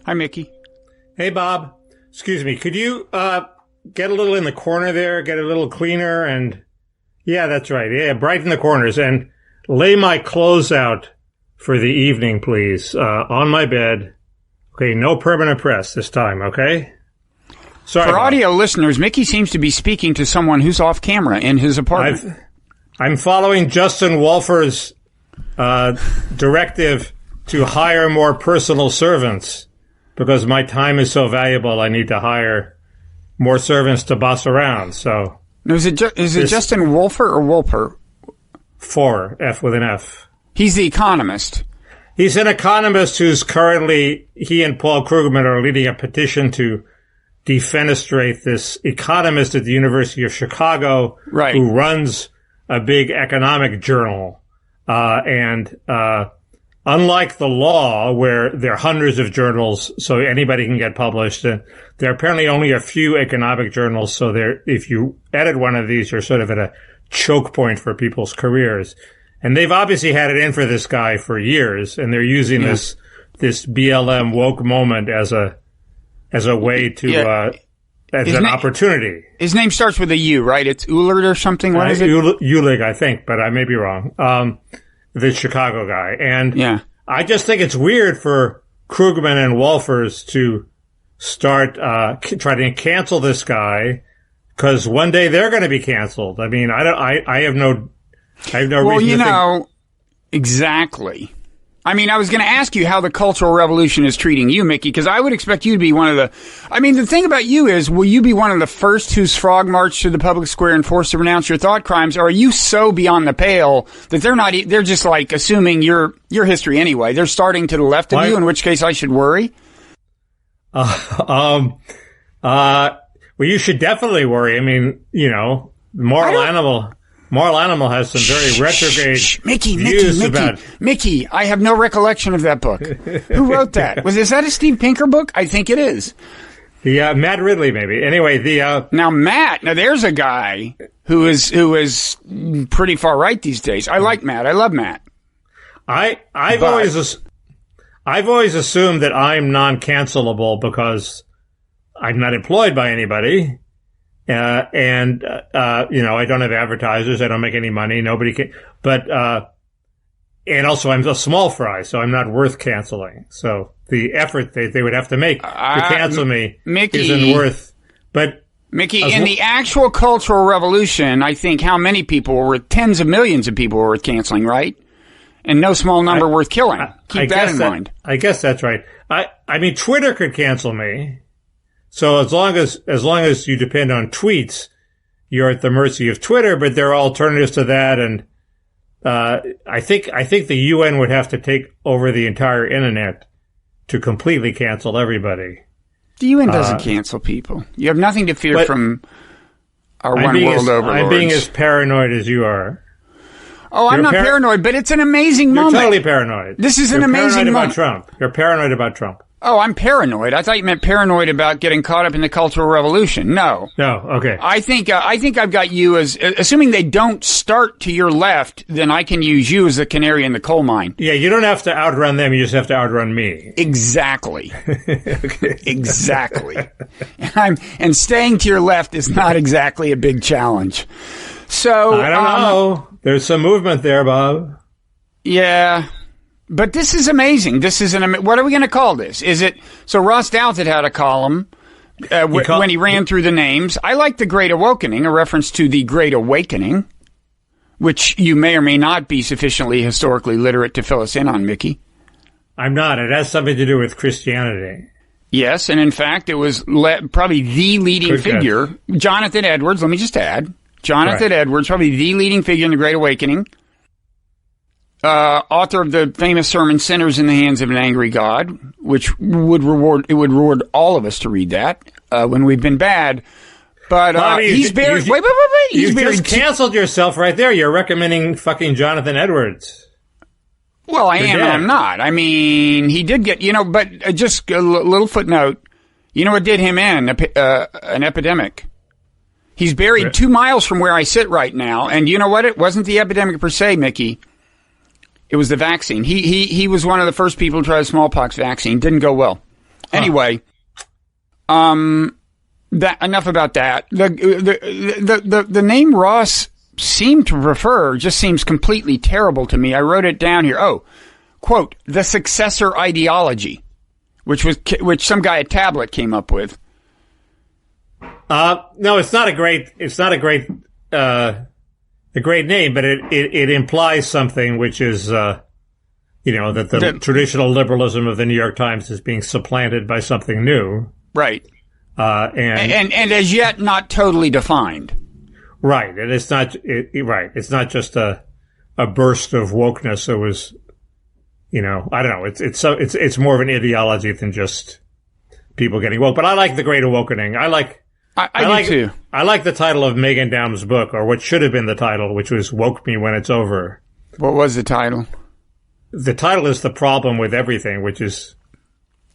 Hi, Mickey. Hey, Bob. Excuse me. Could you get a little in the corner there, get a little cleaner, and yeah, that's right. Yeah, brighten the corners and lay my clothes out for the evening, please, on my bed. Okay, no permanent press this time, okay? Sorry, for Bob. audio listeners, Mickey seems to be speaking to someone who's off camera in his apartment. I'm following Justin Wolfer's directive to hire more personal servants because my time is so valuable. I need to hire more servants to boss around. So, is it Justin Wolfer or Wolper? F with an F. He's the economist. He's an economist who's currently, he and Paul Krugman are leading a petition to defenestrate this economist at the University of Chicago, right, who runs a big economic journal. Unlike the law, where there are hundreds of journals, so anybody can get published, there are apparently only a few economic journals, so if you edit one of these, you're sort of at a choke point for people's careers. And they've obviously had it in for this guy for years, and they're using this BLM woke moment as a way to, as an opportunity. His name starts with a U, right? It's Ullard or something? What is it? Ulig, I think, but I may be wrong. The Chicago guy. And I just think it's weird for Krugman and Wolfers to start, trying to cancel this guy, because one day they're going to be canceled. I mean, I have no reason to think. Exactly. I mean, I was going to ask you how the Cultural Revolution is treating you, Mickey, because I would expect you to be one of the... I mean, the thing about you is, will you be one of the first who's frog marched to the public square and forced to renounce your thought crimes, or are you so beyond the pale that they're just like assuming your history anyway? They're starting to the left of you, in which case I should worry? Well, you should definitely worry. I mean, Moral Animal has some very retrograde views about... Mickey, I have no recollection of that book. Who wrote that? Is that a Steve Pinker book? I think it is. Matt Ridley, maybe. Anyway, Now there's a guy who is pretty far right these days. I like Matt. I love Matt. I've always assumed that I'm non-cancelable because I'm not employed by anybody. I don't have advertisers. I don't make any money. Nobody can, and also I'm a small fry, so I'm not worth canceling. So the effort they would have to make to cancel me isn't worth, Mickey, in the actual Cultural Revolution, I think how many people were tens of millions of people were worth canceling, right? And no small number worth killing. Keep that in mind. I guess that's right. I mean, Twitter could cancel me. So as long as you depend on tweets, you're at the mercy of Twitter, but there are alternatives to that. And, I think the UN would have to take over the entire internet to completely cancel everybody. The UN doesn't cancel people. You have nothing to fear from our one world overlords. I'm being as paranoid as you are. Oh, I'm not paranoid, but it's an amazing moment. You're totally paranoid. This is an amazing moment. You're paranoid about Trump. Oh, I'm paranoid. I thought you meant paranoid about getting caught up in the Cultural Revolution. No. Okay. I think I've got you as, assuming they don't start to your left, then I can use you as the canary in the coal mine. Yeah, you don't have to outrun them. You just have to outrun me. Exactly. Okay. Exactly. And staying to your left is not exactly a big challenge. So. I don't know. There's some movement there, Bob. Yeah. But this is amazing. What are we going to call this? So Ross Douthat had a column when he ran through the names. I like the Great Awakening, a reference to the Great Awakening, which you may or may not be sufficiently historically literate to fill us in on, Mickey. I'm not. It has something to do with Christianity. Yes, and in fact, it was probably the leading figure. Jonathan Edwards, let me just add. Jonathan Edwards, probably the leading figure in the Great Awakening. Author of the famous sermon "Sinners in the Hands of an Angry God," which would reward all of us to read that when we've been bad. But he's buried. Wait! You just canceled yourself right there. You're recommending fucking Jonathan Edwards. Well, I am and I'm not. I mean, he did get but just a little footnote. You know what did him in? An epidemic. He's buried 2 miles from where I sit right now, and you know what? It wasn't the epidemic per se, Mickey. It was the vaccine. He was one of the first people to try the smallpox vaccine. Didn't go well. Anyway, that enough about that. The name Ross seemed to refer just seems completely terrible to me. I wrote it down here. Oh, quote, the successor ideology, which some guy at Tablet came up with. No, it's not a great name, but it implies something, which is, that the traditional liberalism of the New York Times is being supplanted by something new. Right. And as yet not totally defined. Right. And it's not, right. It's not just a burst of wokeness. It was, I don't know. It's more of an ideology than just people getting woke. But I like the Great Awakening. I do too. I like the title of Megan Down's book, or what should have been the title, which was "Woke Me When It's Over." What was the title? The title is "The Problem with Everything," which is.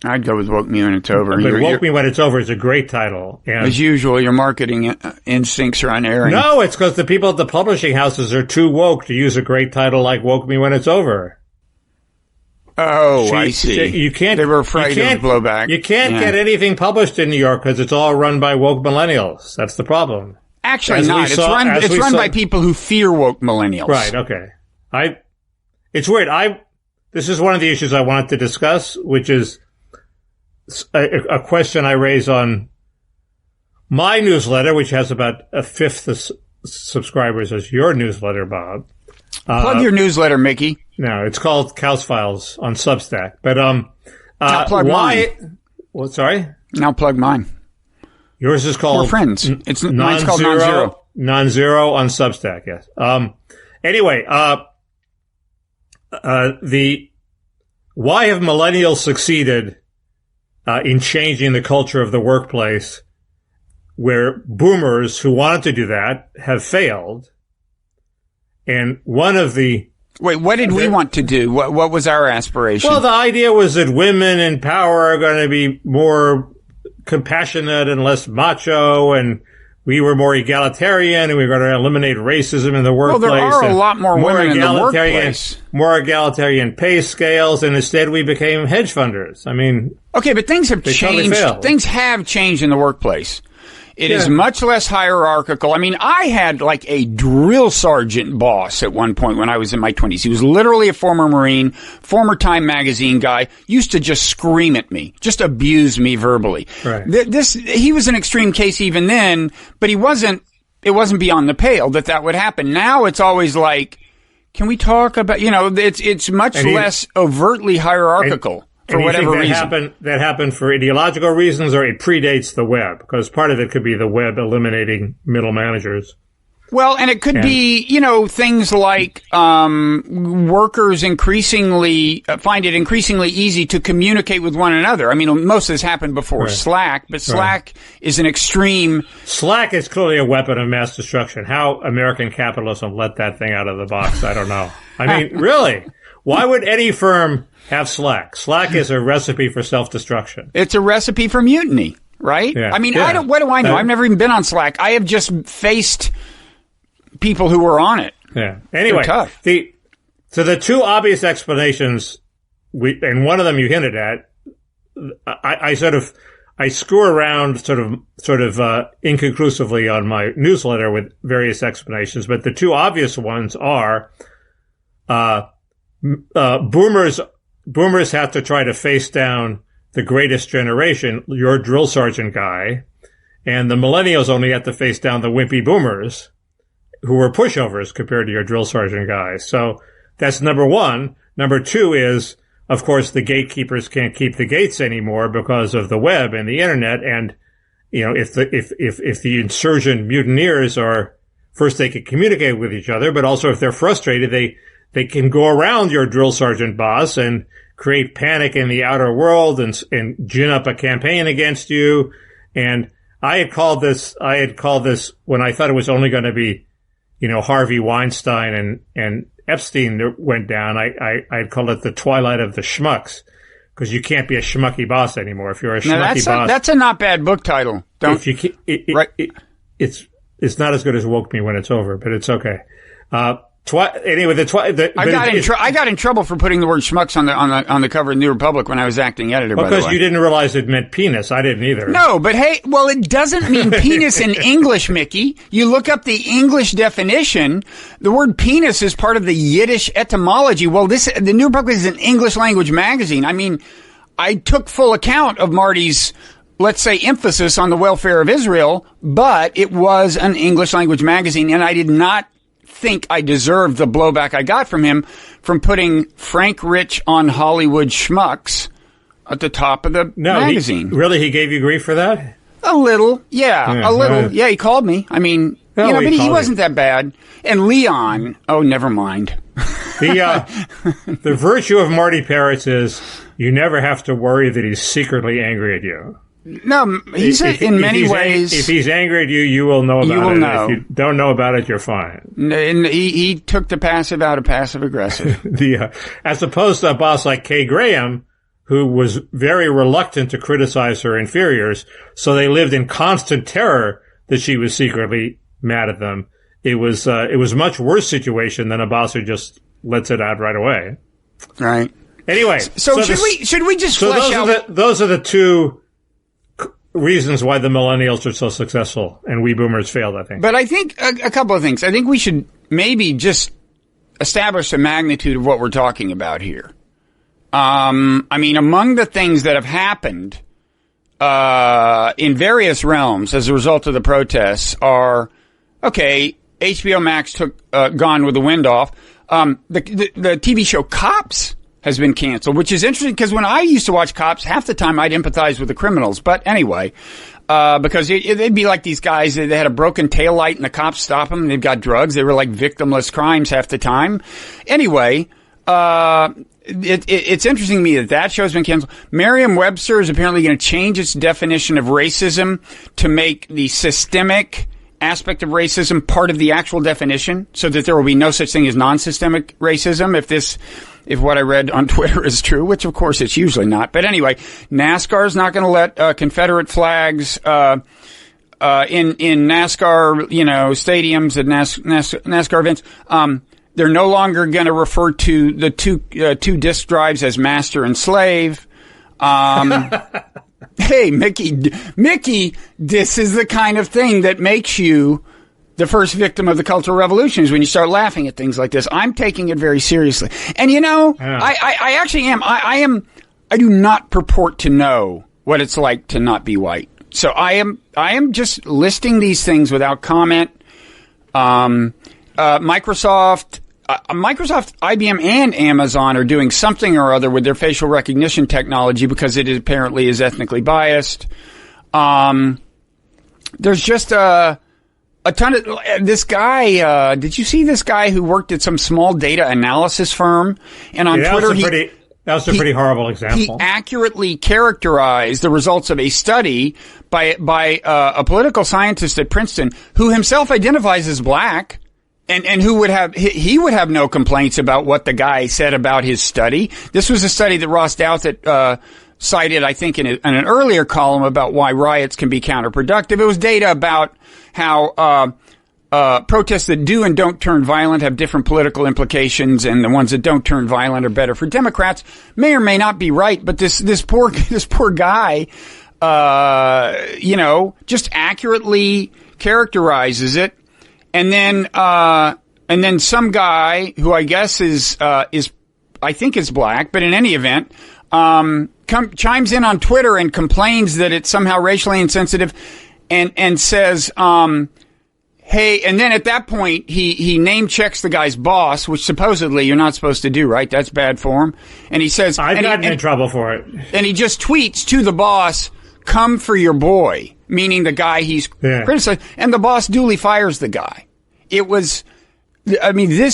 I'd go with "Woke Me When It's Over." But "Woke Me When It's Over" is a great title. And as usual, your marketing instincts are unerring. No, it's because the people at the publishing houses are too woke to use a great title like "Woke Me When It's Over." Oh, I see. You can't. They were afraid of blowback. You can't get anything published in New York because it's all run by woke millennials. That's the problem. Actually, not. It's run by people who fear woke millennials. Right. Okay. It's weird. This is one of the issues I wanted to discuss, which is a question I raise on my newsletter, which has about a fifth of subscribers as your newsletter, Bob. Plug your newsletter, Mickey. No, it's called Kausfiles on Substack. But now plug mine. Well, sorry. Now plug mine. Yours is called. We're friends. Mine's called Nonzero. Nonzero on Substack. Yes. Anyway, why have millennials succeeded in changing the culture of the workplace, where boomers who wanted to do that have failed? And one of the... Wait, what did we want to do? What was our aspiration? Well, the idea was that women in power are going to be more compassionate and less macho, and we were more egalitarian, and we were going to eliminate racism in the workplace. Well, there are a lot more women in the workplace. More egalitarian pay scales, and instead we became hedge funders. I mean... Okay, but things have changed. Totally things have changed in the workplace. It is much less hierarchical. I mean, I had like a drill sergeant boss at one point when I was in my 20s. He was literally a former Marine, former Time magazine guy, used to just scream at me, just abuse me verbally. Right. He was an extreme case even then, but it wasn't beyond the pale that would happen. Now it's always like, can we talk about, it's much less overtly hierarchical. For whatever reason. That happened for ideological reasons, or it predates the web? Because part of it could be the web eliminating middle managers. Well, and it could be, things like workers increasingly find it increasingly easy to communicate with one another. I mean, most of this happened before Slack, but Slack is an extreme... Slack is clearly a weapon of mass destruction. How American capitalism let that thing out of the box, I don't know. I mean, really? Why would any firm have Slack? Slack is a recipe for self-destruction. It's a recipe for mutiny, right? Yeah. I mean, what do I know? I've never even been on Slack. I have just faced people who were on it. Yeah. Anyway, tough. So the two obvious explanations, and one of them you hinted at, I screw around sort of inconclusively on my newsletter with various explanations, but the two obvious ones are, boomers have to try to face down the greatest generation, your drill sergeant guy, and the millennials only have to face down the wimpy boomers, who were pushovers compared to your drill sergeant guy. So that's number one. Number two is, of course, the gatekeepers can't keep the gates anymore because of the web and the internet. And, if the insurgent mutineers are, first they can communicate with each other, but also if they're frustrated, they can go around your drill sergeant boss and create panic in the outer world and gin up a campaign against you. And I had called this when I thought it was only going to be, Harvey Weinstein and Epstein that went down. I'd call it the twilight of the schmucks, because you can't be a schmucky boss anymore. If you're a schmucky boss, that's a not bad book title. It's not as good as Woke Me When It's Over, but it's okay. I got in trouble for putting the word schmucks on the cover of New Republic when I was acting editor. Because you didn't realize it meant penis. I didn't either. No, but hey, well, it doesn't mean penis in English, Mickey. You look up the English definition. The word penis is part of the Yiddish etymology. Well, the New Republic is an English language magazine. I mean, I took full account of Marty's, let's say, emphasis on the welfare of Israel, but it was an English language magazine, and I did not think I deserved the blowback I got from him from putting Frank Rich on Hollywood Schmucks at the top of the magazine. He gave you grief for that? A little, yeah, a little. Right. Yeah, he called me. I mean, but he wasn't that bad. And Leon, oh, never mind. The virtue of Marty Peretz is you never have to worry that he's secretly angry at you. No, he's in many ways. If he's angry at you, you will know about it. You will know. If you don't know about it, you're fine. And he took the passive out of passive aggressive. As opposed to a boss like Kay Graham, who was very reluctant to criticize her inferiors, so they lived in constant terror that she was secretly mad at them. It was a much worse situation than a boss who just lets it out right away. Right. Anyway, so should we just flesh out? Those are the two reasons why the millennials are so successful and we boomers failed, I think. But I think a couple of things. I think we should maybe just establish the magnitude of what we're talking about here. I mean, among the things that have happened in various realms as a result of the protests are, okay, HBO Max took Gone with the Wind off. The TV show Cops has been canceled, which is interesting because when I used to watch Cops, half the time I'd empathize with the criminals. But anyway, because they'd be like these guys, they had a broken taillight and the cops stop them and they've got drugs. They were like victimless crimes half the time. Anyway, it's interesting to me that show's been canceled. Merriam-Webster is apparently going to change its definition of racism to make the systemic aspect of racism part of the actual definition so that there will be no such thing as non-systemic racism if what I read on Twitter is true, which of course it's usually not. But anyway, NASCAR is not going to let Confederate flags in NASCAR, stadiums at NASCAR events. They're no longer going to refer to the two disc drives as master and slave. Hey, Mickey, this is the kind of thing that makes you the first victim of the Cultural Revolution is when you start laughing at things like this. I'm taking it very seriously. And I actually am. I do not purport to know what it's like to not be white. So I am just listing these things without comment. Microsoft, IBM, and Amazon are doing something or other with their facial recognition technology because it apparently is ethnically biased. There's just a ton of this guy. Did you see this guy who worked at some small data analysis firm? And on Twitter, that was a pretty horrible example. He accurately characterized the results of a study by a political scientist at Princeton who himself identifies as black. And who would he would have no complaints about what the guy said about his study. This was a study that Ross Douthat cited, I think, in an earlier column about why riots can be counterproductive. It was data about how protests that do and don't turn violent have different political implications, and the ones that don't turn violent are better for Democrats. May or may not be right, but this poor guy, just accurately characterizes it. And then some guy who I guess is I think is black, but in any event, chimes in on Twitter and complains that it's somehow racially insensitive and says, hey, and then at that point, he name checks the guy's boss, which supposedly you're not supposed to do, right? That's bad form. And he says, I've gotten in trouble for it. And he just tweets to the boss, come for your boy, meaning the guy he's criticized, and the boss duly fires the guy. This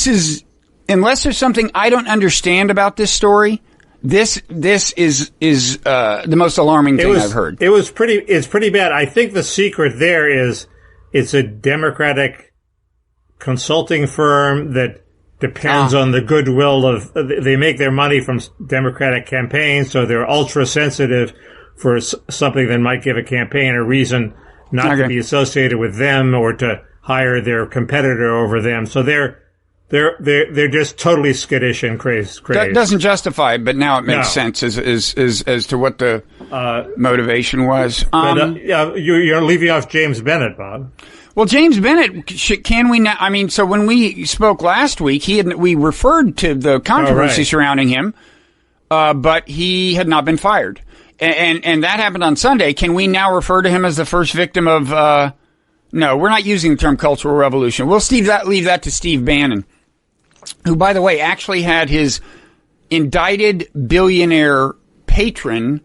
is, unless there's something I don't understand about this story, this is the most alarming thing I've heard. It's pretty bad. I think the secret there is it's a Democratic consulting firm that depends on the goodwill of, they make their money from Democratic campaigns, so they're ultra sensitive for something that might give a campaign a reason not to be associated with them or to hire their competitor over them. So they're They're just totally skittish and crazy. That doesn't justify it, but now it makes sense as to what the motivation was. You're leaving off James Bennet, Bob. Well, James Bennet, can we now? I mean, so when we spoke last week, we referred to the controversy surrounding him, but he had not been fired, and that happened on Sunday. Can we now refer to him as the first victim of? No, we're not using the term cultural revolution. We'll leave that to Steve Bannon, who, by the way, actually had his indicted billionaire patron,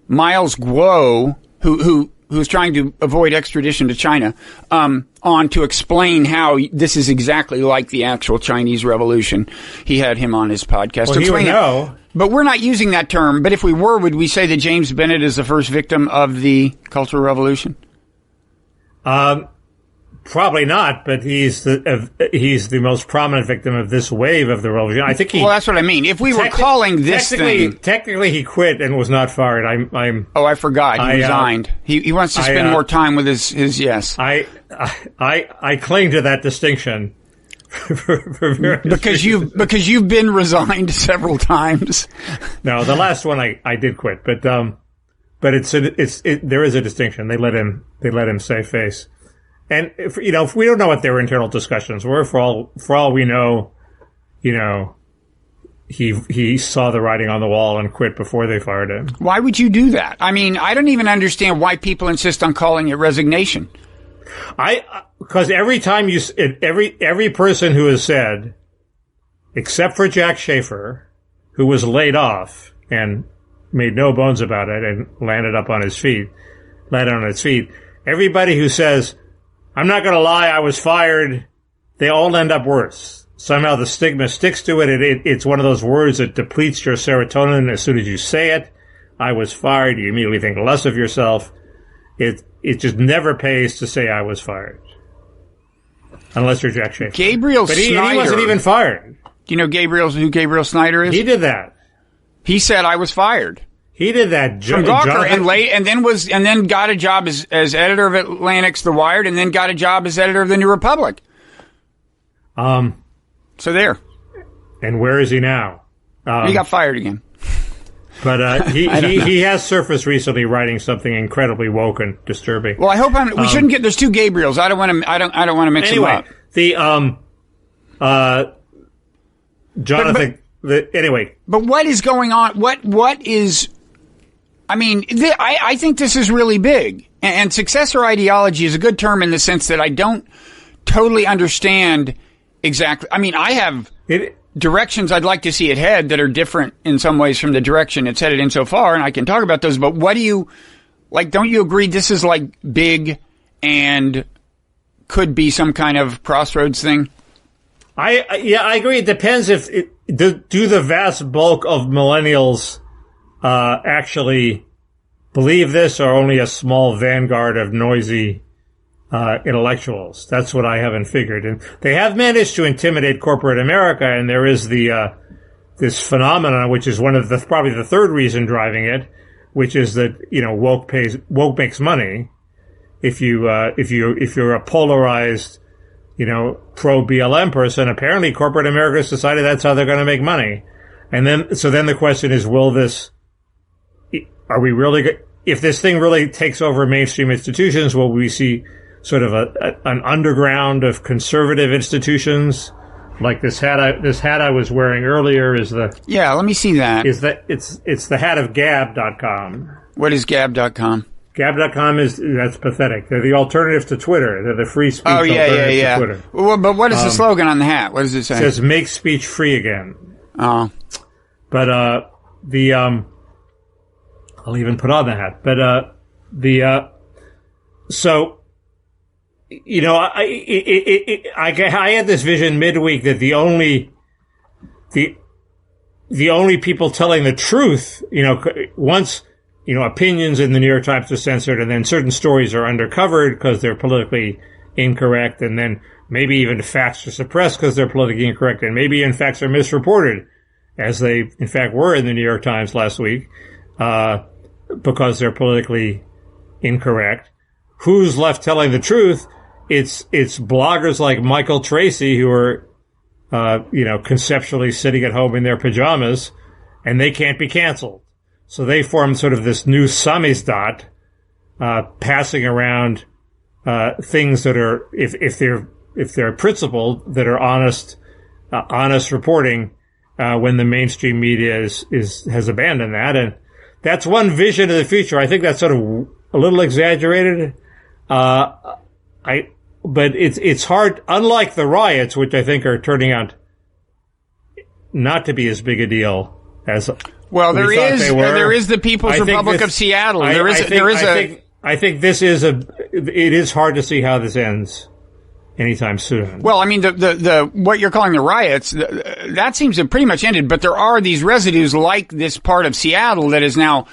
Miles Guo, who was trying to avoid extradition to China, on to explain how this is exactly like the actual Chinese Revolution. He had him on his podcast. Well, he would know. But we're not using that term. But if we were, would we say that James Bennet is the first victim of the Cultural Revolution? Probably not, but he's the most prominent victim of this wave of the revolution. I think well, that's what I mean. If we were calling this thing, technically he quit and was not fired. I forgot. He resigned. He wants to spend more time with his yes. I cling to that distinction. because you've been resigned several times. No, the last one I did quit, but there is a distinction. They let him save face. And if we don't know what their internal discussions were, for all we know, he saw the writing on the wall and quit before they fired him. Why would you do that? I mean, I don't even understand why people insist on calling it resignation. Because every time every person who has said, except for Jack Schaefer, who was laid off and made no bones about it and landed on its feet, everybody who says, I'm not going to lie, I was fired, they all end up worse. Somehow the stigma sticks to it. It's one of those words that depletes your serotonin as soon as you say it. I was fired. You immediately think less of yourself. It just never pays to say I was fired. Unless you're Jack Schaefer. Gabriel Snyder. But he wasn't even fired. Do you know who Gabriel Snyder is? He did that. He said I was fired. He did that. From Gawker and then got a job as editor of Atlantic's The Wired, and then got a job as editor of The New Republic. So there. And where is he now? He got fired again. But he has surfaced recently writing something incredibly woke and disturbing. Well, I hope we shouldn't get. There's two Gabriels. I don't want to mix them up. Jonathan. Anyway. But what is going on? What is? I mean, I think this is really big. And successor ideology is a good term in the sense that I don't totally understand exactly. I mean, I have directions I'd like to see it head that are different in some ways from the direction it's headed in so far, and I can talk about those. But what do you like? Don't you agree this is like big and could be some kind of crossroads thing? I agree. It depends do the vast bulk of millennials actually believe this, or only a small vanguard of noisy intellectuals. That's what I haven't figured. And they have managed to intimidate corporate America, and there is this phenomenon, which is probably the third reason driving it, which is that woke makes money. If you're a polarized pro BLM person, apparently corporate America has decided that's how they're going to make money. And then the question is, are we really, if this thing really takes over mainstream institutions, will we see sort of an underground of conservative institutions? Like this hat I was wearing earlier is let me see that. It's the hat of Gab.com. What is Gab.com? Gab.com that's pathetic. They're the alternative to Twitter. They're the free speech alternative to Twitter. Well, but what is the slogan on the hat? What does it say? It says, make speech free again. Oh. But, I'll even put on the hat. But, I had this vision midweek that the only people telling the truth, once, opinions in the New York Times are censored, and then certain stories are undercovered because they're politically incorrect, and then maybe even facts are suppressed because they're politically incorrect, and maybe even facts are misreported, as they in fact were in the New York Times last week, because they're politically incorrect. Who's left telling the truth? It's bloggers like Michael Tracy who are conceptually sitting at home in their pajamas, and they can't be canceled. So they formed sort of this new samizdat, passing around things that are, if they're principled, that are honest reporting, when the mainstream media has abandoned that. And that's one vision of the future. I think that's sort of a little exaggerated. But it's hard, unlike the riots, which I think are turning out not to be as big a deal as there is the People's Republic of Seattle. I think this is it is hard to see how this ends anytime soon. Well, I mean, the what you're calling the riots, that seems to have pretty much ended, but there are these residues like this part of Seattle that is now,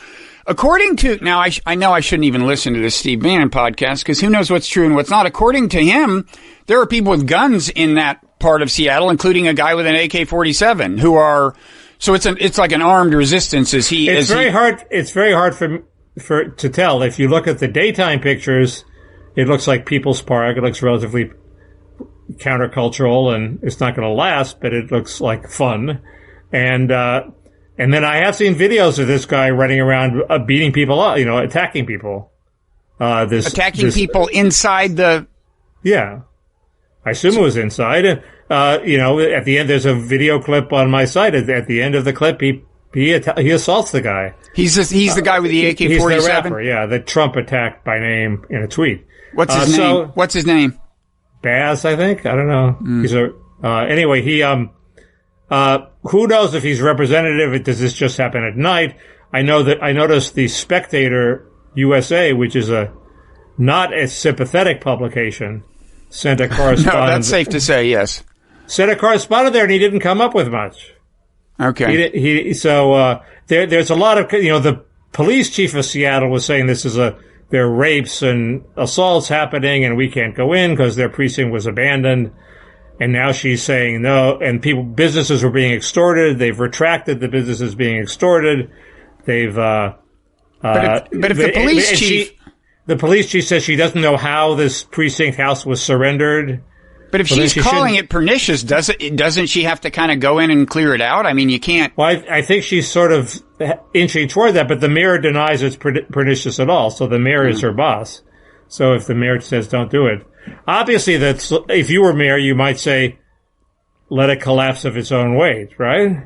according to, now I know I shouldn't even listen to this Steve Bannon podcast because who knows what's true and what's not. According to him, there are people with guns in that part of Seattle, including a guy with an AK-47 who are, so it's like an armed resistance as he, it's very hard to tell. If you look at the daytime pictures, it looks like People's Park. It looks relatively countercultural, and it's not going to last, but it looks like fun. And then I have seen videos of this guy running around, beating people up, attacking people. People inside the... Yeah. I assume it was inside. At the end, there's a video clip on my site. At the end of the clip, he assaults the guy. He's the guy with the AK-47? He's the rapper, yeah, that Trump attacked by name in a tweet. What's his name? What's his name? Baz, I think. I don't know. He's anyway, he, who knows if he's representative? Does this just happen at night? I noticed the Spectator USA, which is a not as sympathetic publication, sent a correspondent. No, that's safe to say, yes. Sent a correspondent there, and he didn't come up with much. Okay. There's a lot of, the police chief of Seattle was saying there are rapes and assaults happening, and we can't go in because their precinct was abandoned. And now she's saying no, and businesses were being extorted. They've retracted the businesses being extorted. They've, but if the police chief... The police chief says she doesn't know how this precinct house was surrendered. But if she's calling it pernicious, doesn't she have to kind of go in and clear it out? I mean, you can't... Well, I think she's sort of inching toward that, but the mayor denies it's pernicious at all. So the mayor is her boss. So if the mayor says don't do it, obviously if you were mayor, you might say, let it collapse of its own weight, right?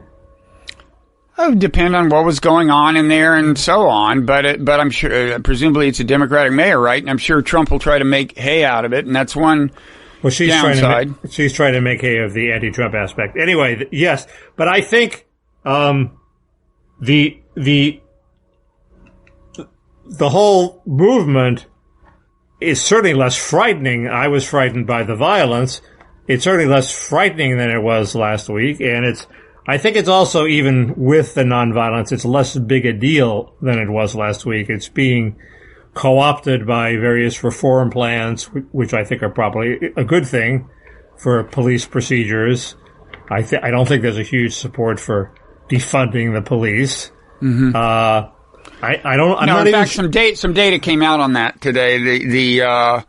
It would depend on what was going on in there and so on. But I'm sure, presumably it's a Democratic mayor, right? And I'm sure Trump will try to make hay out of it. And that's one... Well, she's trying to make hay of the anti-Trump aspect. Anyway, yes, but I think the whole movement is certainly less frightening. I was frightened by the violence. It's certainly less frightening than it was last week, and I think it's also, even with the nonviolence, it's less big a deal than it was last week. It's being co-opted by various reform plans, which I think are probably a good thing for police procedures. I don't think there's a huge support for defunding the police. Mm-hmm. Some data came out on that today. The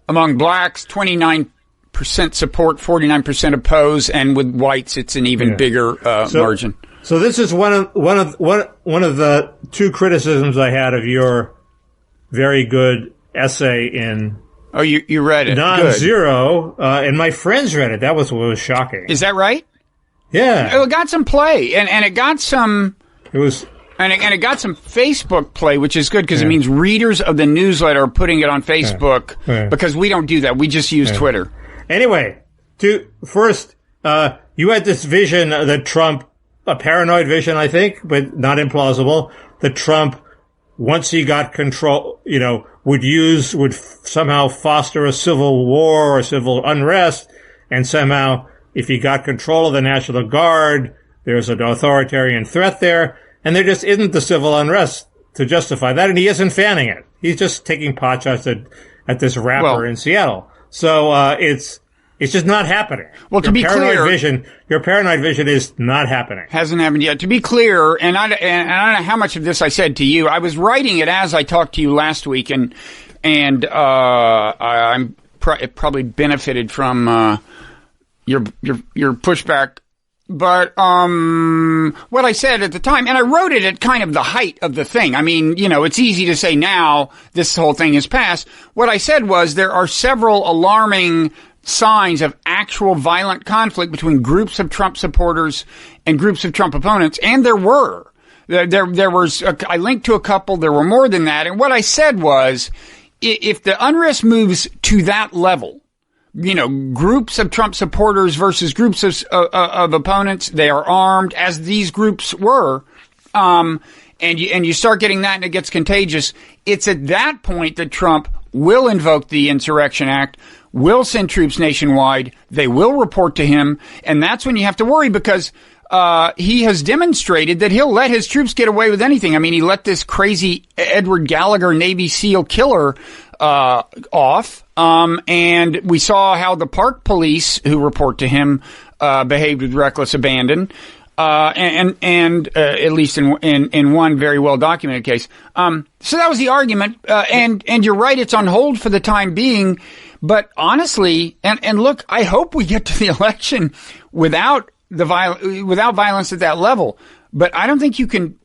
among blacks, 29% support, 49% oppose, and with whites, it's an even bigger margin. So this is one of the two criticisms I had of your very good essay in... Oh, you read it. Nonzero, and my friends read it. That was what was shocking. Is that right? Yeah. It got some play, and it got some... It was... And it got some Facebook play, which is good because it means readers of the newsletter are putting it on Facebook because we don't do that. We just use Twitter. Anyway, first, you had this vision that Trump, a paranoid vision, I think, but not implausible, that Trump, once he got control, would somehow foster a civil war or civil unrest, and somehow, if he got control of the National Guard, there's an authoritarian threat there, and there just isn't the civil unrest to justify that, and he isn't fanning it. He's just taking pot shots at this rapper in Seattle. So it's just not happening. Well, to be clear, your paranoid vision is not happening. Hasn't happened yet. To be clear, and I don't know how much of this I said to you. I was writing it as I talked to you last week, and I'm probably benefited from your pushback. But what I said at the time, and I wrote it at kind of the height of the thing. I mean, it's easy to say now this whole thing is past. What I said was there are several alarming signs of actual violent conflict between groups of Trump supporters and groups of Trump opponents, and there were. There was, I linked to a couple, there were more than that. And what I said was, if the unrest moves to that level, groups of Trump supporters versus groups of opponents, they are armed, as these groups were, and you start getting that and it gets contagious, it's at that point that Trump will invoke the Insurrection Act, will send troops nationwide, they will report to him, and that's when you have to worry, because he has demonstrated that he'll let his troops get away with anything. I mean, he let this crazy Edward Gallagher Navy SEAL killer off, and we saw how the park police who report to him behaved with reckless abandon, and at least in one very well documented case. So that was the argument, and you're right, it's on hold for the time being. But honestly, and look, I hope we get to the election without violence at that level. But I don't think you can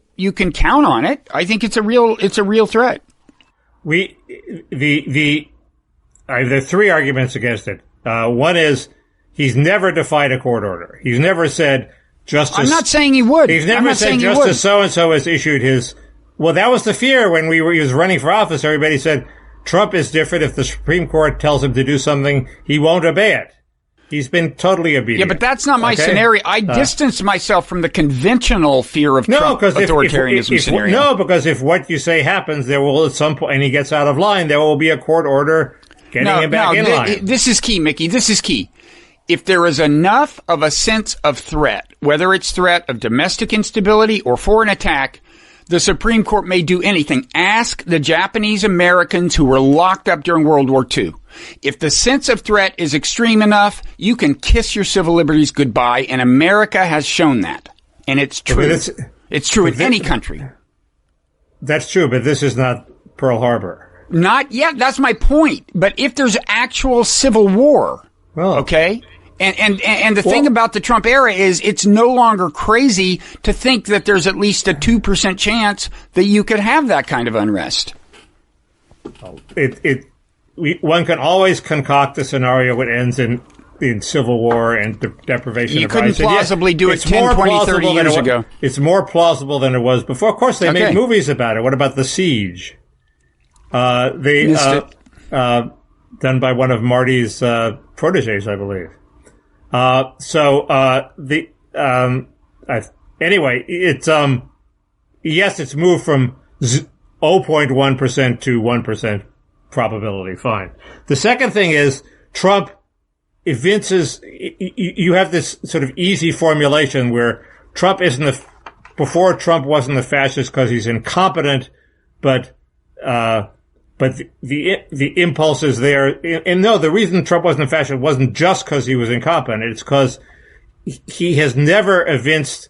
count on it. I think it's a real threat. There are three arguments against it. One is he's never defied a court order. He's never said justice. I'm not saying he would. He's never said justice so-and-so has issued his. Well, that was the fear when he was running for office. Everybody said Trump is different. If the Supreme Court tells him to do something, he won't obey it. He's been totally obedient. Yeah, but that's not my scenario. I distanced myself from the conventional fear of Trump authoritarianism scenario. No, because if what you say happens, there will at some point, and he gets out of line, there will be a court order getting him back in line. This is key, Mickey. This is key. If there is enough of a sense of threat, whether it's threat of domestic instability or foreign attack, the Supreme Court may do anything. Ask the Japanese Americans who were locked up during World War II. If the sense of threat is extreme enough, you can kiss your civil liberties goodbye, and America has shown that. And it's true. It's true in any country. That's true, but this is not Pearl Harbor. Not yet. That's my point. But if there's actual civil war, okay? And the thing about the Trump era is it's no longer crazy to think that there's at least a 2% chance that you could have that kind of unrest. One can always concoct a scenario that ends in civil war and deprivation you of rights. You couldn't plausibly do it 10, 20, 30 years ago. It's more plausible than it was before. Of course, they made movies about it. What about The Siege? Done by one of Marty's proteges, I believe. Anyway, it's yes, it's moved from 0.1% to 1% probability. Fine. The second thing is Trump evinces, you have this sort of easy formulation where Trump before Trump wasn't a fascist because he's incompetent, but the impulse is there. And no, the reason Trump wasn't a fascist wasn't just because he was incompetent. It's because he has never evinced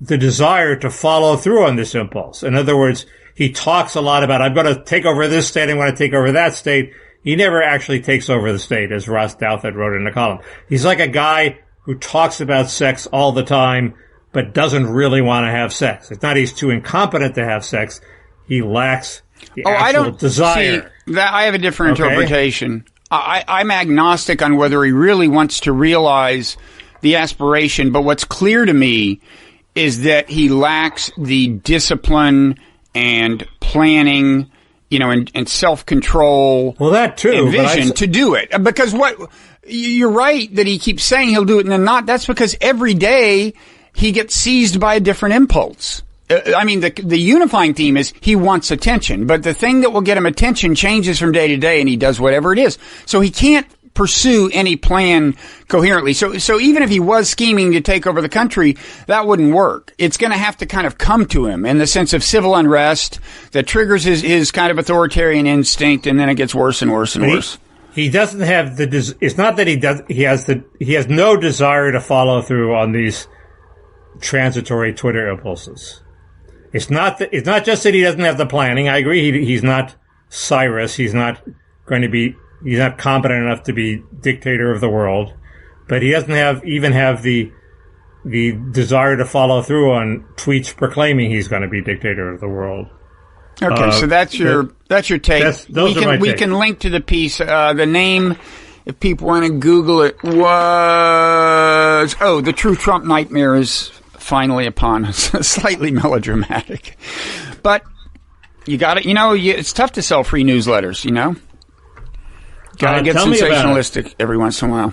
the desire to follow through on this impulse. In other words, he talks a lot about, I'm going to take over this state, I'm going to take over that state. He never actually takes over the state, as Ross Douthat wrote in the column. He's like a guy who talks about sex all the time, but doesn't really want to have sex. It's not he's too incompetent to have sex. He lacks the actual desire. See, I have a different interpretation. I'm agnostic on whether he really wants to realize the aspiration, but what's clear to me is that he lacks the discipline and planning, and self-control. Well, that too. And vision to do it. Because you're right that he keeps saying he'll do it and then not. That's because every day he gets seized by a different impulse. The unifying theme is he wants attention, but the thing that will get him attention changes from day to day, and he does whatever it is. So he can't pursue any plan coherently. So even if he was scheming to take over the country, that wouldn't work. It's going to have to kind of come to him in the sense of civil unrest that triggers his kind of authoritarian instinct, and then it gets worse and worse and worse. He doesn't have it's not that he has no desire to follow through on these transitory Twitter impulses. It's not just that he doesn't have the planning. I agree. He's not Cyrus. He's not competent enough to be dictator of the world. but he doesn't even have the desire to follow through on tweets proclaiming he's going to be dictator of the world. Okay, so that's your take. We can link to the piece. The name, if people want to Google it, was The True Trump Nightmare is finally upon us. Slightly melodramatic, but you got it. It's tough to sell free newsletters. Got to get sensationalistic every once in a while.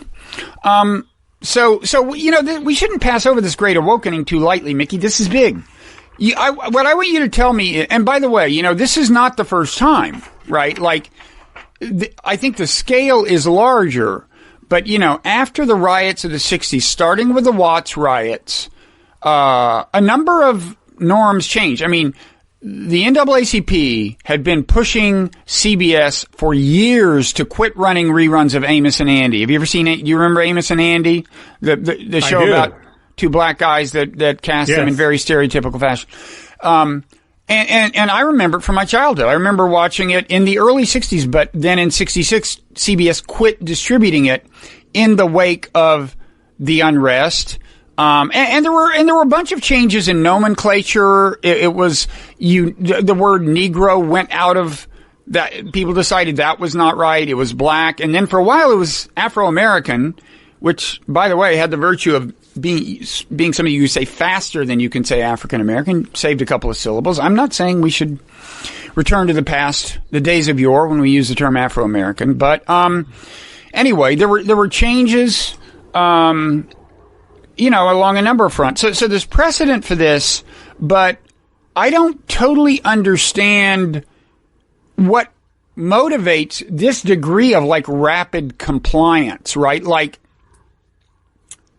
So we shouldn't pass over this great awakening too lightly, Mickey. This is big. What I want you to tell me, and by the way, this is not the first time, right? Like, I think the scale is larger, but, after the riots of the 60s, starting with the Watts riots, a number of norms changed. I mean, the NAACP had been pushing CBS for years to quit running reruns of Amos and Andy. Have you ever seen it? Do you remember Amos and Andy? The show about two black guys that cast them in very stereotypical fashion. And I remember it from my childhood. I remember watching it in the early 60s, but then in 66, CBS quit distributing it in the wake of the unrest. And there were a bunch of changes in nomenclature. It was the word Negro went out of that. People decided that was not right. It was black. And then for a while it was Afro-American, which, by the way, had the virtue of being something you say faster than you can say African-American, saved a couple of syllables. I'm not saying we should return to the past, the days of yore when we used the term Afro-American. But, anyway, there were changes, along a number of fronts. So there's precedent for this, but I don't totally understand what motivates this degree of, rapid compliance, right?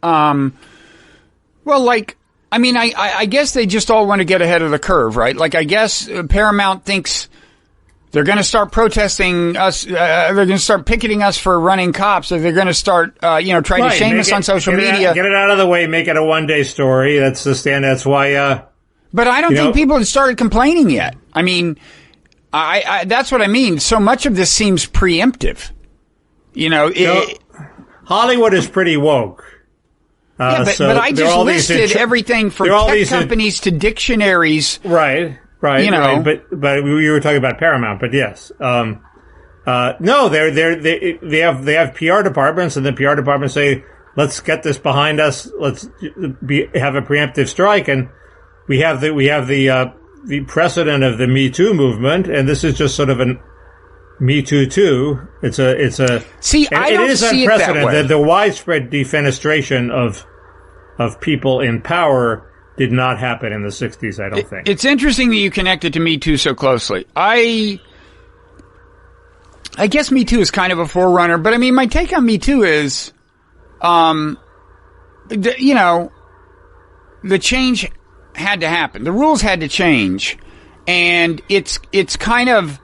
I guess they just all want to get ahead of the curve, right? I guess Paramount thinks they're going to start protesting us, they're going to start picketing us for running cops, or they're going to start, trying to shame us on social media. Get it out of the way, make it a one-day story. That's the stand. That's why, But I don't think people have started complaining yet. I mean, I that's what I mean. So much of this seems preemptive. Hollywood is pretty woke. But I just listed everything from tech companies to dictionaries. Right. But we were talking about Paramount. But yes, no, they have PR departments, and the PR departments say, let's get this behind us. Let's have a preemptive strike, and we have the precedent of the Me Too movement, and this is just sort of an Me Too too. It's a see. I don't see it that way. The widespread defenestration of people in power did not happen in the 60s. I don't think. It's interesting that you connected to Me Too so closely. I guess Me Too is kind of a forerunner, but I mean, my take on Me Too is, the change had to happen. The rules had to change, and it's kind of.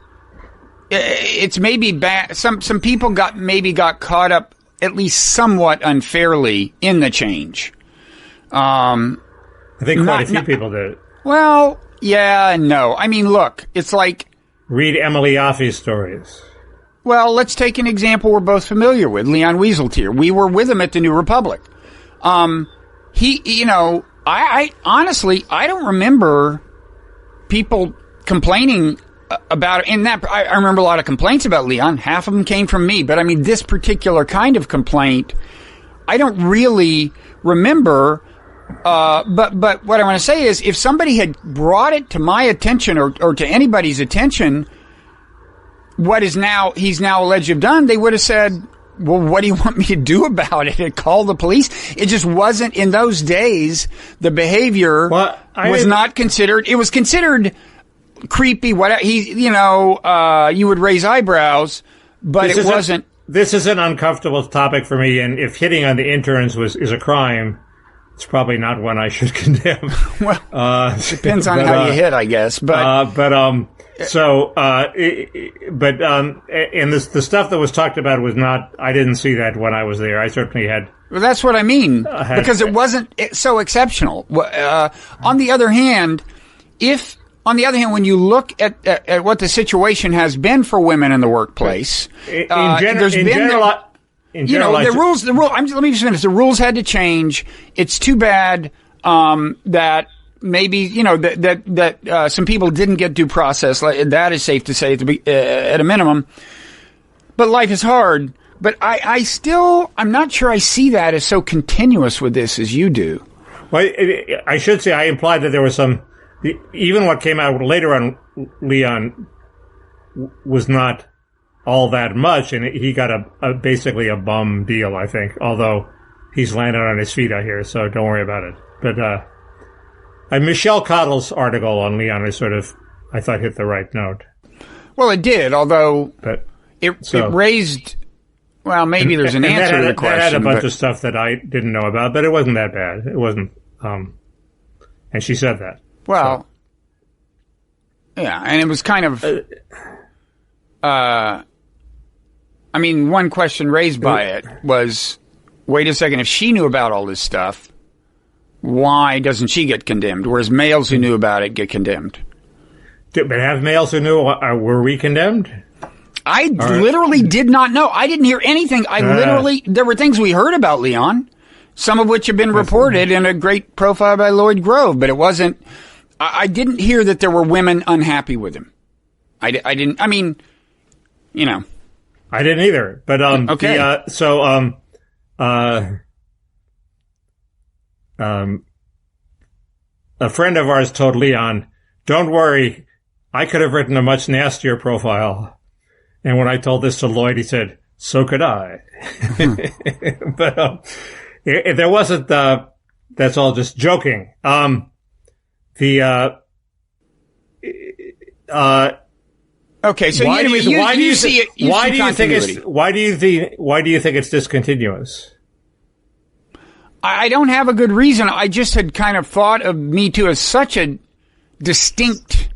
It's maybe bad. Some people got caught up at least somewhat unfairly in the change. I think quite a few people did. Well, yeah and no. I mean, look, it's like read Emily Yoffe's stories. Well, let's take an example we're both familiar with, Leon Wieseltier. We were with him at the New Republic. I honestly, I don't remember people complaining about it. I remember a lot of complaints about Leon. Half of them came from me. But I mean, this particular kind of complaint, I don't really remember. But what I want to say is, if somebody had brought it to my attention or to anybody's attention, what he's now alleged to have done, they would have said, well, what do you want me to do about it? And call the police? It just wasn't, in those days, the behavior was not considered. It was considered creepy. You would raise eyebrows, but it wasn't. This is an uncomfortable topic for me, and if hitting on the interns is a crime, it's probably not one I should condemn. Well, depends on how you hit, I guess. But the stuff that was talked about was not. I didn't see that when I was there. I certainly had. Well, that's what I mean, because it wasn't so exceptional. On the other hand, when you look at what the situation has been for women in the workplace, the rules. Let me just finish. The rules had to change. It's too bad that maybe that some people didn't get due process. That is safe to say at a minimum. But life is hard. But I'm not sure I see that as so continuous with this as you do. Well, I should say I implied that there was even what came out later on Leon was not all that much, and he got basically a bum deal, I think, although he's landed on his feet out here, so don't worry about it. But Michelle Cottle's article on Leon is I thought, hit the right note. Well, it did, although it raised... Well, maybe there's an answer to the question. That had a bunch of stuff that I didn't know about, but it wasn't that bad. It wasn't... and she said that. Well... So. Yeah, and it was kind of... one question raised by it was, wait a second, if she knew about all this stuff, why doesn't she get condemned? Whereas males who knew about it get condemned. But have males who knew, were we condemned? I literally did not know. I didn't hear anything. There were things we heard about Leon, some of which have been reported in a great profile by Lloyd Grove, but it wasn't, I didn't hear that there were women unhappy with him. I didn't, I didn't either, but, okay. A friend of ours told Leon, don't worry, I could have written a much nastier profile. And when I told this to Lloyd, he said, so could I. But there wasn't, that's all just joking. Okay, so why do you think it's discontinuous? I don't have a good reason. I just had kind of thought of Me Too as such a distinct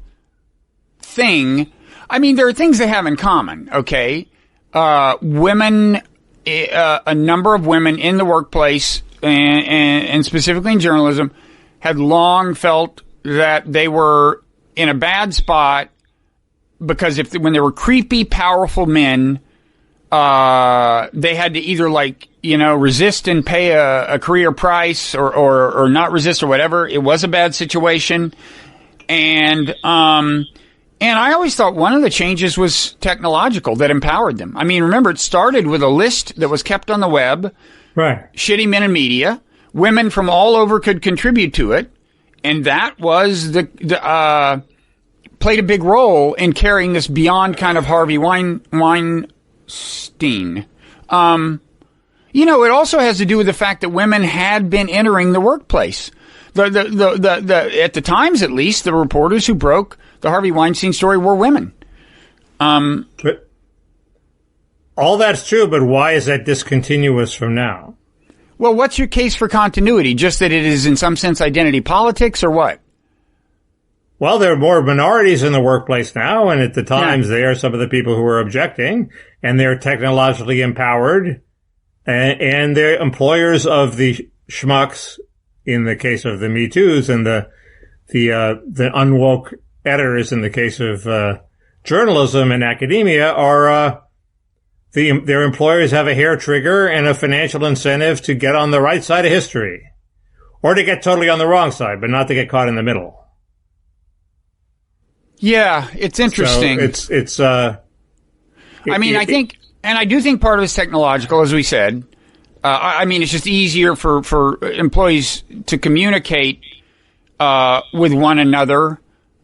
thing. I mean, there are things they have in common, okay? Women, a number of women in the workplace, and specifically in journalism, had long felt that they were in a bad spot because when there were creepy, powerful men, they had to either resist and pay a career price or not resist or whatever. It was a bad situation. And I always thought one of the changes was technological that empowered them. I mean, remember, it started with a list that was kept on the web. Right. Shitty men in media. Women from all over could contribute to it. And that was played a big role in carrying this beyond kind of Harvey Weinstein. It also has to do with the fact that women had been entering the workplace. At the Times, at least, the reporters who broke the Harvey Weinstein story were women. But all that's true, but why is that discontinuous from now? Well, what's your case for continuity? Just that it is in some sense identity politics or what? Well, there are more minorities in the workplace now, and at the Times, they are some of the people who are objecting, and they're technologically empowered, and they're employers of the schmucks, in the case of the Me Too's, and the unwoke editors in the case of journalism and academia are their employers have a hair trigger and a financial incentive to get on the right side of history, or to get totally on the wrong side, but not to get caught in the middle. Yeah, it's interesting. So I think, and I do think part of it's technological, as we said. It's just easier for employees to communicate with one another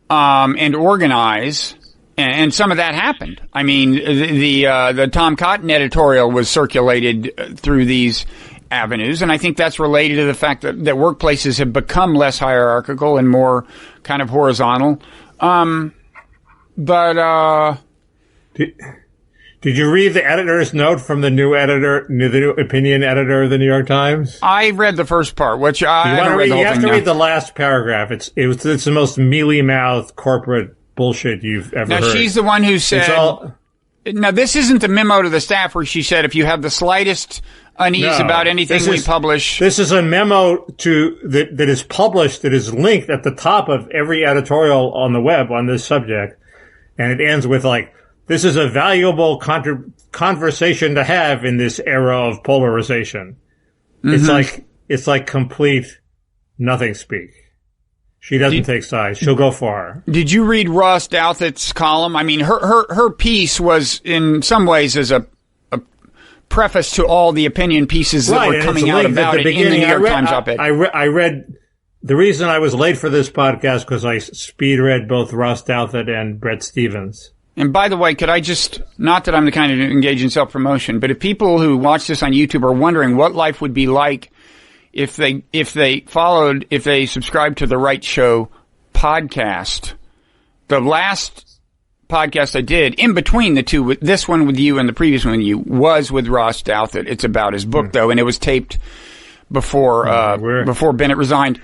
and organize, and some of that happened. I mean, the Tom Cotton editorial was circulated through these avenues, and I think that's related to the fact that workplaces have become less hierarchical and more kind of horizontal. Did you read the editor's note from the new opinion editor of the New York Times? I read the first part, which I haven't read the whole thing. You have to read the last paragraph. It's the most mealy-mouthed corporate bullshit you've ever heard. Now, she's the one who said... Now, this isn't the memo to the staff where she said, if you have the slightest unease about anything we publish... This is a memo that is published, that is linked at the top of every editorial on the web on this subject. And it ends with, this is a valuable conversation to have in this era of polarization. Mm-hmm. It's like complete nothing speak. She doesn't take sides. She'll go far. Did you read Ross Douthat's column? I mean, her piece was in some ways as a preface to all the opinion pieces that were coming out about it in the New York Times op-ed. I read, the reason I was late for this podcast because I speed read both Ross Douthat and Bret Stephens. And by the way, could I just, not that I'm the kind of engage in self-promotion, but if people who watch this on YouTube are wondering what life would be like if they subscribed to the Wright Show podcast, the last podcast I did in between the two, with this one with you and the previous one with you, was with Ross Douthat. It's about his book though, and it was taped before Bennet resigned.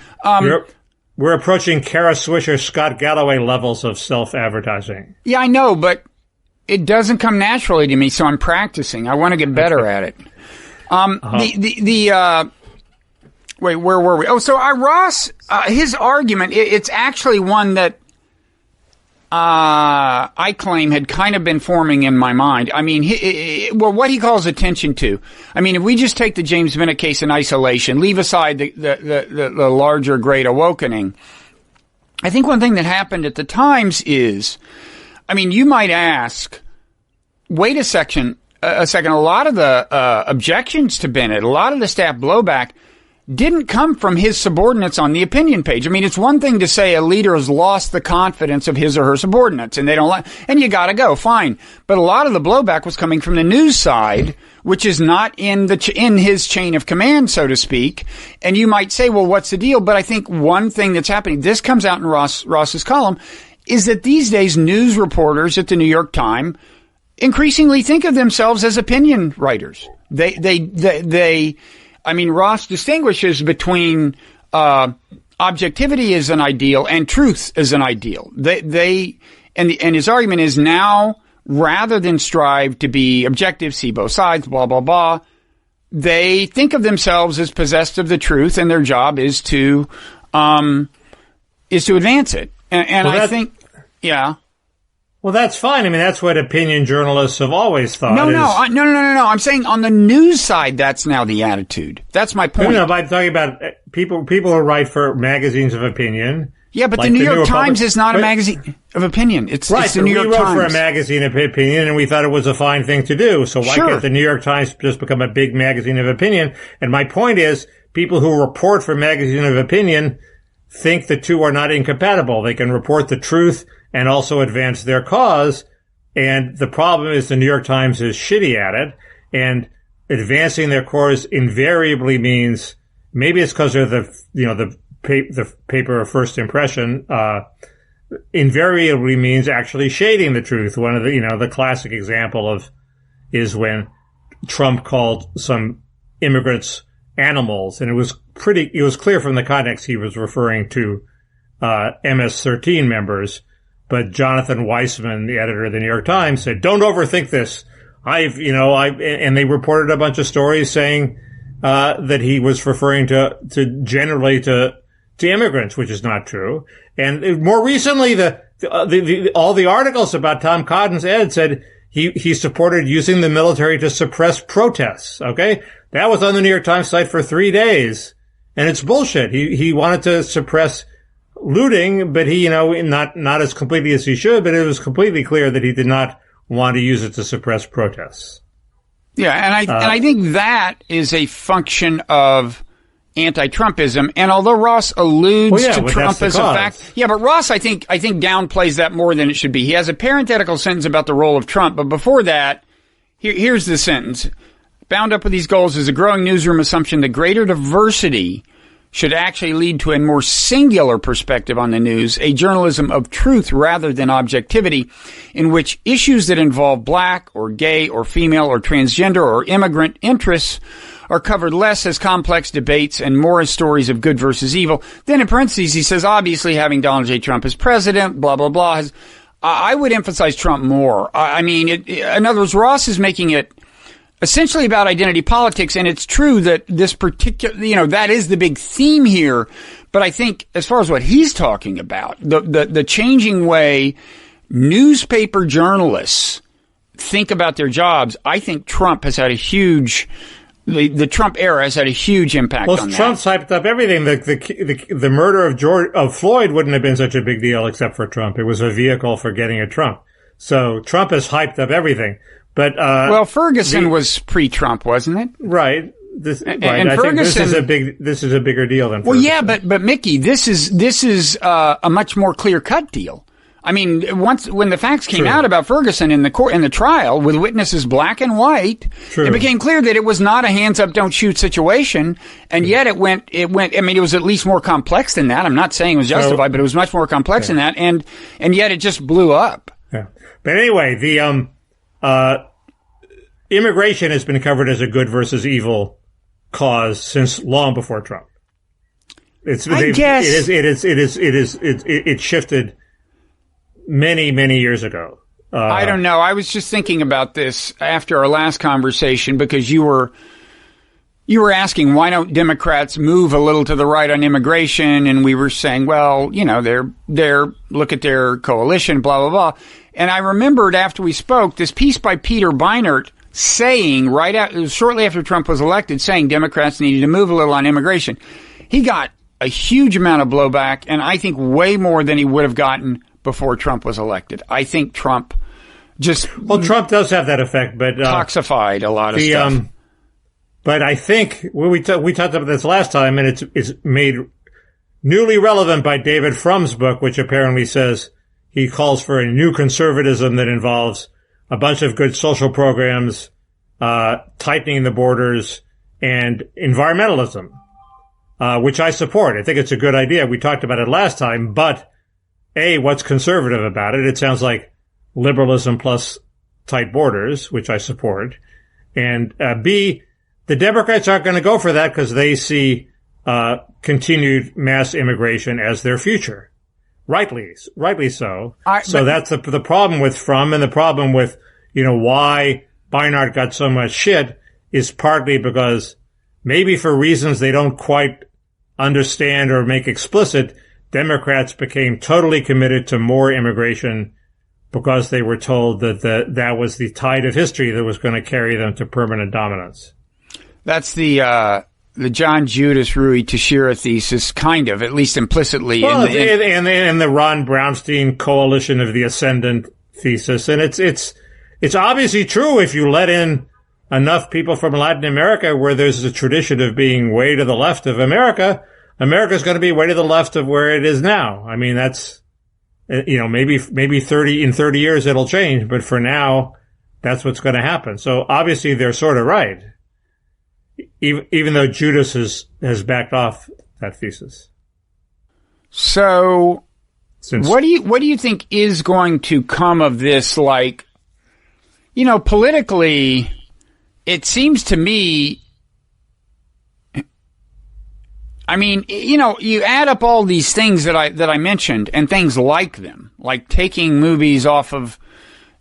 We're approaching Kara Swisher, Scott Galloway levels of self-advertising. Yeah, I know, but it doesn't come naturally to me, so I'm practicing. I want to get better at it. Wait, where were we? Oh, so Ross, his argument, it's actually one that I claim had kind of been forming in my mind. I mean, what he calls attention to. I mean, if we just take the James Bennet case in isolation, leave aside the larger Great Awakening, I think one thing that happened at the Times is, I mean, you might ask, wait a second, a lot of the objections to Bennet, a lot of the staff blowback didn't come from his subordinates on the opinion page. I mean, it's one thing to say a leader has lost the confidence of his or her subordinates and they don't and you gotta go, fine. But a lot of the blowback was coming from the news side, which is not in his chain of command, so to speak. And you might say, well, what's the deal? But I think one thing that's happening, this comes out in Ross's column, is that these days news reporters at the New York Times increasingly think of themselves as opinion writers. I mean, Ross distinguishes between objectivity as an ideal and truth as an ideal. And his argument is now, rather than strive to be objective, see both sides, blah blah blah, they think of themselves as possessed of the truth, and their job is to advance it. And I think, yeah. Well, that's fine. I mean, that's what opinion journalists have always thought. No. I'm saying on the news side, that's now the attitude. That's my point. No, but I'm talking about people who write for magazines of opinion. Yeah, but like the New York Times is not a magazine of opinion. It's the New York Times. We wrote for a magazine of opinion, and we thought it was a fine thing to do. So why can't the New York Times just become a big magazine of opinion? And my point is, people who report for magazine of opinion think the two are not incompatible. They can report the truth and also advance their cause. And the problem is the New York Times is shitty at it. And advancing their cause invariably means, maybe it's because they're the paper of first impression, invariably means actually shading the truth. One of the classic example is when Trump called some immigrants animals. And it was clear from the context he was referring to, MS-13 members. But Jonathan Weissman, the editor of the New York Times, said, "Don't overthink this." And they reported a bunch of stories saying that he was referring to generally to immigrants, which is not true. And more recently, all the articles about Tom Cotton's ed said he supported using the military to suppress protests. Okay, that was on the New York Times site for 3 days, and it's bullshit. He wanted to suppress looting, but he, not as completely as he should, but it was completely clear that he did not want to use it to suppress protests. Yeah, and I think that is a function of anti-Trumpism. And although Ross alludes to Trump as a fact, but Ross, I think downplays that more than it should be. He has a parenthetical sentence about the role of Trump, but before that, here's the sentence. Bound up with these goals is a growing newsroom assumption that greater diversity should actually lead to a more singular perspective on the news, a journalism of truth rather than objectivity, in which issues that involve black or gay or female or transgender or immigrant interests are covered less as complex debates and more as stories of good versus evil. Then in parentheses, he says, obviously having Donald J. Trump as president, blah, blah, blah. I would emphasize Trump more. In other words, Ross is making it essentially about identity politics, and it's true that this particular, that is the big theme here. But I think as far as what he's talking about, the changing way newspaper journalists think about their jobs, I think Trump has had a huge, the Trump era has had a huge impact on that. Well, Trump's hyped up everything. The murder of Floyd wouldn't have been such a big deal except for Trump. It was a vehicle for getting at Trump. So Trump has hyped up everything. But well, Ferguson was pre-Trump, wasn't it? Right. And I Ferguson, think this is a bigger deal than Ferguson. Well, yeah, but Mickey, this is a much more clear-cut deal. I mean, when the facts came out about Ferguson in the trial with witnesses black and white, it became clear that it was not a hands up, don't shoot situation. And yet it went, I mean, it was at least more complex than that. I'm not saying it was justified, but it was much more complex than that. And yet it just blew up. Yeah. But anyway, the, immigration has been covered as a good versus evil cause since long before Trump. It shifted many years ago. I don't know. I was just thinking about this after our last conversation because you were asking why don't Democrats move a little to the right on immigration, and we were saying, well, you know, they're look at their coalition, blah blah blah. And I remembered after we spoke this piece by Peter Beinart saying shortly after Trump was elected, saying Democrats needed to move a little on immigration. He got a huge amount of blowback, and I think way more than he would have gotten before Trump was elected. I think Trump Trump does have that effect, but toxified a lot of stuff. But I think we talked about this last time, and it's made newly relevant by David Frum's book, which apparently says he calls for a new conservatism that involves a bunch of good social programs, tightening the borders, and environmentalism, which I support. I think it's a good idea. We talked about it last time, but A, what's conservative about it? It sounds like liberalism plus tight borders, which I support. And B, the Democrats aren't going to go for that because they see continued mass immigration as their future. Rightly so. That's the problem with Frum, and the problem with, why Beinart got so much shit is partly because maybe for reasons they don't quite understand or make explicit, Democrats became totally committed to more immigration because they were told that that was the tide of history that was going to carry them to permanent dominance. That's the John Judas Rui Teixeira thesis, kind of, at least implicitly. Well, and the Ron Brownstein coalition of the ascendant thesis. And it's obviously true if you let in enough people from Latin America where there's a tradition of being way to the left of America. America's going to be way to the left of where it is now. I mean, that's, maybe 30 years it'll change, but for now, that's what's going to happen. So obviously they're sort of right. Even though Judas has backed off that thesis. So, what do you think is going to come of this? Like, politically, it seems to me. I mean, you add up all these things that I mentioned and things like them, like taking movies off of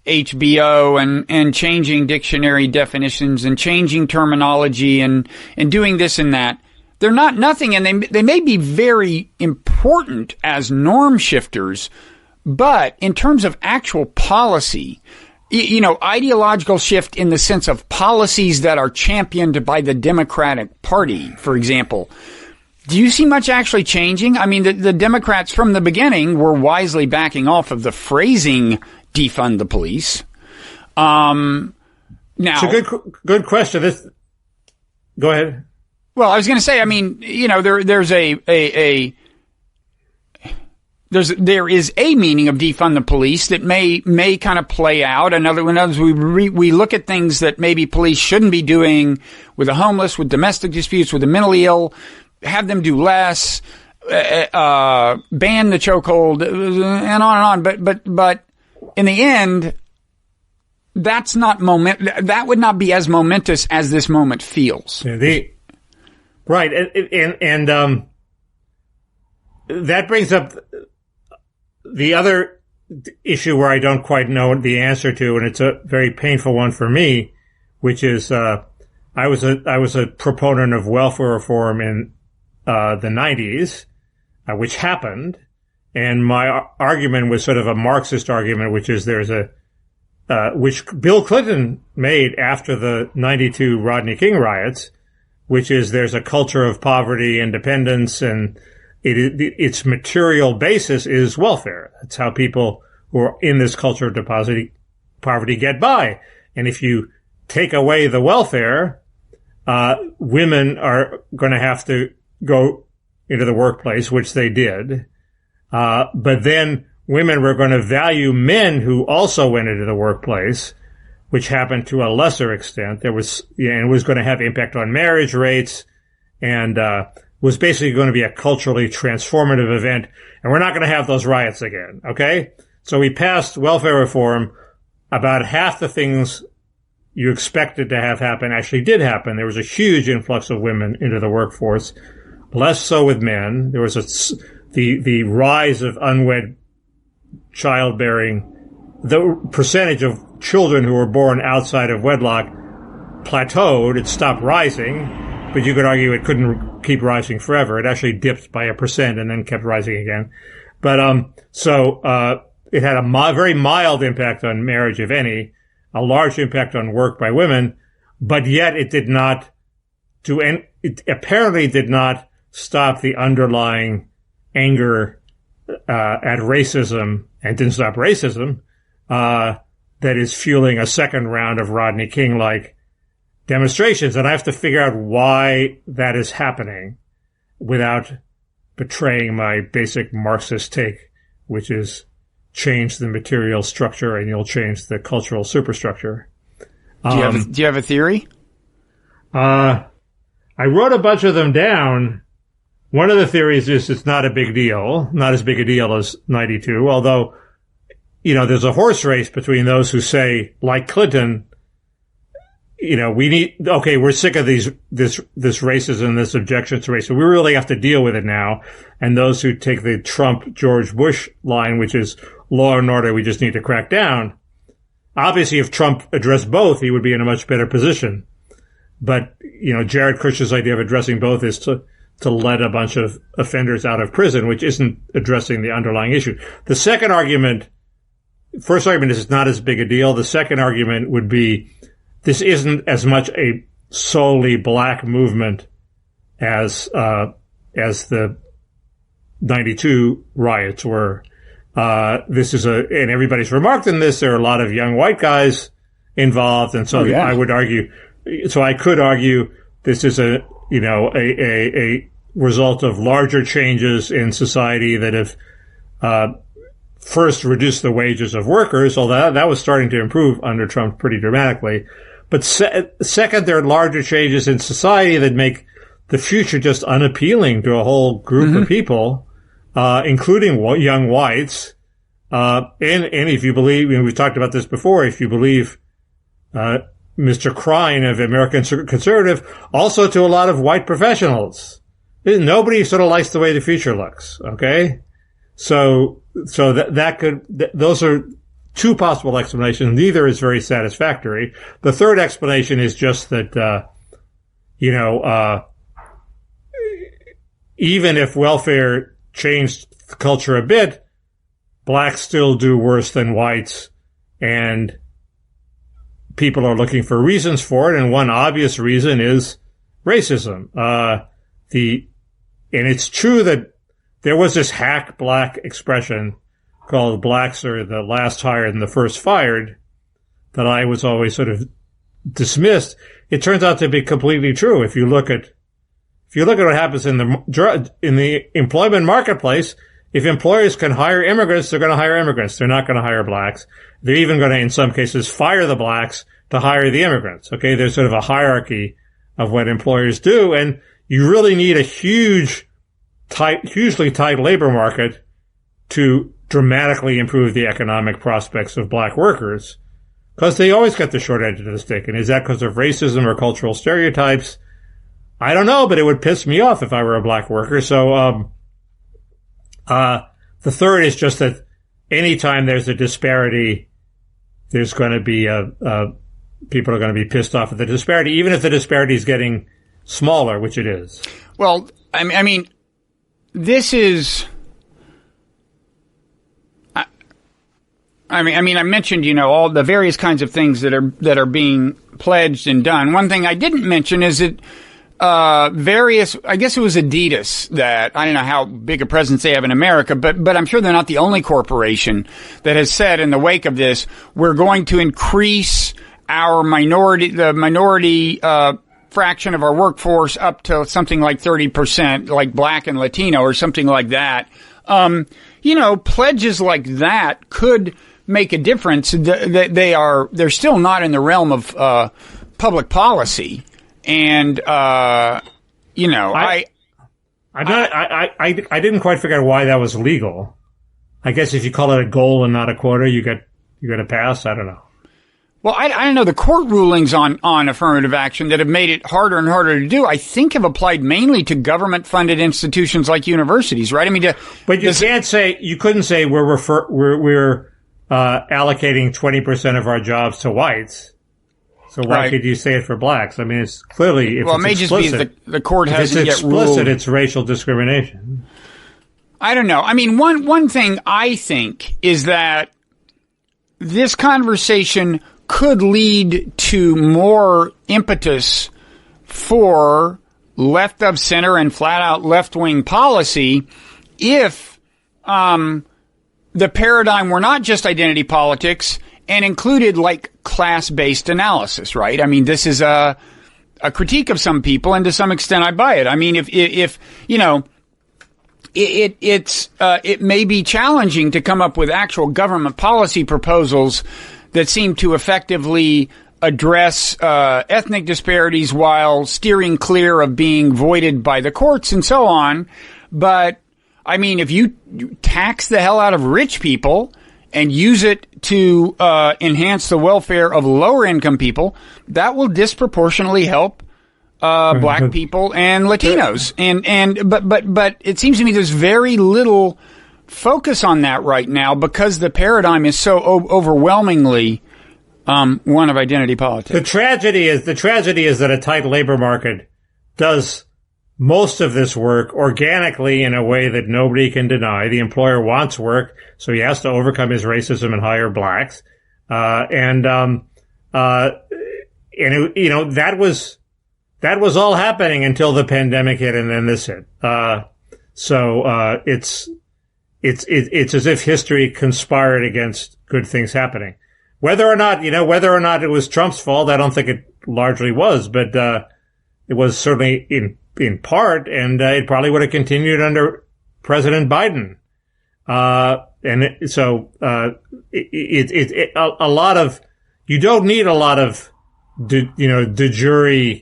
HBO and changing dictionary definitions and changing terminology and doing this and that. They're not nothing, and they may be very important as norm shifters, but in terms of actual policy, ideological shift in the sense of policies that are championed by the Democratic Party, for example. Do you see much actually changing? I mean, the Democrats from the beginning were wisely backing off of the phrasing defund the police. Now, it's a good question. Go ahead. Well, I was going to say, I mean, there is a meaning of defund the police that may kind of play out. In other words, we look at things that maybe police shouldn't be doing with the homeless, with domestic disputes, with the mentally ill, have them do less, ban the chokehold, and on. But in the end, that's not that would not be as momentous as this moment feels. Yeah, right. And that brings up the other issue where I don't quite know the answer to, and it's a very painful one for me, which is, I was a proponent of welfare reform in the 90s, which happened. And my argument was sort of a Marxist argument, which is there's a which Bill Clinton made after the 92 Rodney King riots, which is there's a culture of poverty and dependence, and its material basis is welfare. That's how people who are in this culture of poverty get by. And if you take away the welfare, women are going to have to go into the workplace, which they did. But then women were going to value men who also went into the workplace, which happened to a lesser extent. And it was going to have impact on marriage rates, and was basically going to be a culturally transformative event. And we're not going to have those riots again. Okay. So we passed welfare reform. About half the things you expected to have happen actually did happen. There was a huge influx of women into the workforce, less so with men. There was the rise of unwed childbearing. The percentage of children who were born outside of wedlock plateaued. It stopped rising, but you could argue it couldn't keep rising forever. It actually dipped by 1% and then kept rising again. But it had a very mild impact on marriage, if any, a large impact on work by women, but yet it did not it apparently did not stop the underlying anger at racism, and didn't stop racism, that is fueling a second round of Rodney King-like demonstrations. And I have to figure out why that is happening without betraying my basic Marxist take, which is change the material structure and you'll change the cultural superstructure. Do you have a theory? I wrote a bunch of them down. One of the theories is it's not a big deal, not as big a deal as 92, although, there's a horse race between those who say, like Clinton, we're sick of this racism, this objection to racism. We really have to deal with it now. And those who take the Trump, George Bush line, which is law and order, we just need to crack down. Obviously, if Trump addressed both, he would be in a much better position. But, Jared Kushner's idea of addressing both is to let a bunch of offenders out of prison, which isn't addressing the underlying issue. The second argument, first argument is it's not as big a deal. The second argument would be this isn't as much a solely black movement as the 92 riots were. This is and everybody's remarked on this, there are a lot of young white guys involved. And so I could argue this is a result of larger changes in society that have, first reduced the wages of workers, although that was starting to improve under Trump pretty dramatically. But second, there are larger changes in society that make the future just unappealing to a whole group of people, including young whites. And if you believe, we've talked about this before, if you believe, Mr. Krein of American Conservative, also to a lot of white professionals. Nobody sort of likes the way the future looks. Okay. So those are two possible explanations. Neither is very satisfactory. The third explanation is just that, even if welfare changed the culture a bit, blacks still do worse than whites, and people are looking for reasons for it. And one obvious reason is racism. And it's true that there was this hack black expression called blacks are the last hired and the first fired that I was always sort of dismissed. It turns out to be completely true. If you look at what happens in the employment marketplace, if employers can hire immigrants, they're going to hire immigrants. They're not going to hire blacks. They're even going to, in some cases, fire the blacks to hire the immigrants. Okay. There's sort of a hierarchy of what employers do. And you really need a hugely tight labor market to dramatically improve the economic prospects of black workers, because they always get the short end of the stick. And is that because of racism or cultural stereotypes? I don't know, but it would piss me off if I were a black worker. So, the third is just that anytime there's a disparity, there's going to be people are going to be pissed off at the disparity, even if the disparity is getting smaller, which it is. Well, I mean, this is, I mean, I mentioned, all the various kinds of things that are being pledged and done. One thing I didn't mention is that I guess it was Adidas that, I don't know how big a presence they have in America, but I'm sure they're not the only corporation that has said in the wake of this, we're going to increase the minority fraction of our workforce up to something like 30%, like Black and Latino or something like that. Pledges like that could make a difference. They're still not in the realm of public policy. And, I didn't quite figure out why that was legal. I guess if you call it a goal and not a quota, you get a pass. I don't know. Well, I don't know. The court rulings on affirmative action that have made it harder and harder to do, I think have applied mainly to government-funded institutions like universities, right? I mean, but you couldn't say we're allocating 20% of our jobs to whites. So why could you say it for blacks? I mean, it's clearly, if it's explicit, just be the court hasn't yet ruled. If it's explicit, it's racial discrimination. I don't know. I mean, one thing I think is that this conversation could lead to more impetus for left of center and flat out left wing policy if the paradigm were not just identity politics and included like class-based analysis, right? I mean, this is a critique of some people, and to some extent I buy it. I mean, if it may be challenging to come up with actual government policy proposals that seem to effectively address ethnic disparities while steering clear of being voided by the courts and so on. But I mean, if you tax the hell out of rich people and use it to enhance the welfare of lower income people, that will disproportionately help Black people and Latinos. But it seems to me there's very little focus on that right now because the paradigm is so overwhelmingly one of identity politics. The tragedy is that a tight labor market does most of this work organically in a way that nobody can deny. The employer wants work, so he has to overcome his racism and hire blacks. That was all happening until the pandemic hit, and then this hit. It's as if history conspired against good things happening. Whether or not it was Trump's fault, I don't think it largely was, but it was certainly in part, and it probably would have continued under President Biden. You don't need a lot of de jure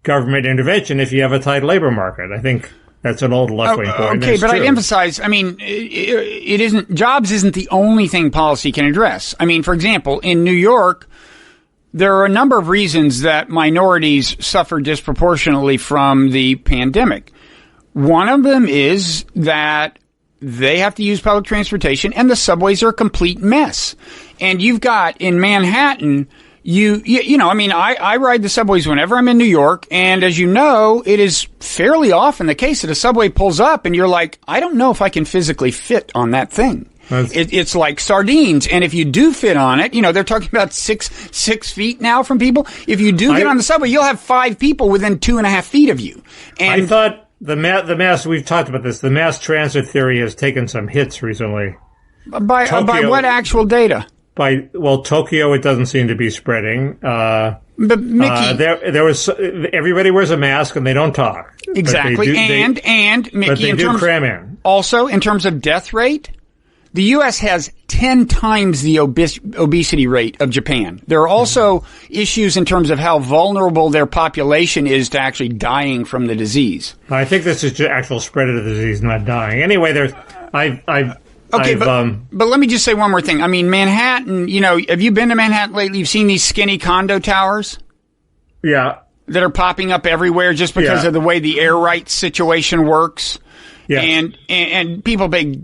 government intervention if you have a tight labor market. I think that's an old left-wing point. Okay, but I'd emphasize, I mean, it isn't, jobs isn't the only thing policy can address. I mean, for example, in New York, there are a number of reasons that minorities suffer disproportionately from the pandemic. One of them is that they have to use public transportation and the subways are a complete mess. And you've got in Manhattan, I ride the subways whenever I'm in New York. And as you know, it is fairly often the case that a subway pulls up and you're like, I don't know if I can physically fit on that thing. It's like sardines. And if you do fit on it, they're talking about six feet now from people. If you do get on the subway, you'll have 5 people within 2.5 feet of you. And I thought the mass, we've talked about this, the mass transit theory has taken some hits recently. By what actual data? Tokyo, it doesn't seem to be spreading. But Mickey, there was everybody wears a mask and they don't talk. Exactly. Mickey, but they do cram in. Also, in terms of death rate, the U.S. has 10 times the obesity rate of Japan. There are also issues in terms of how vulnerable their population is to actually dying from the disease. I think this is just actual spread of the disease, not dying. Anyway, but let me just say one more thing. I mean, Manhattan, have you been to Manhattan lately? You've seen these skinny condo towers? Yeah. That are popping up everywhere just because of the way the air rights situation works. Yeah. And people pay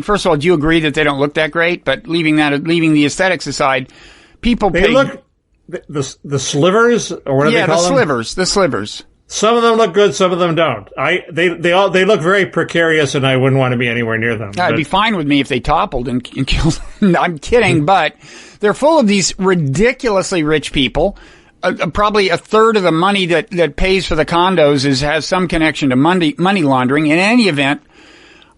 first of all, do you agree that they don't look that great? But leaving the aesthetics aside, people pay. They look, the slivers, or what do they call them? The slivers. Some of them look good, some of them don't. They look very precarious, and I wouldn't want to be anywhere near them. It'd be fine with me if they toppled and killed. I'm kidding, but they're full of these ridiculously rich people. Probably a third of the money that pays for the condos has some connection to money laundering. In any event,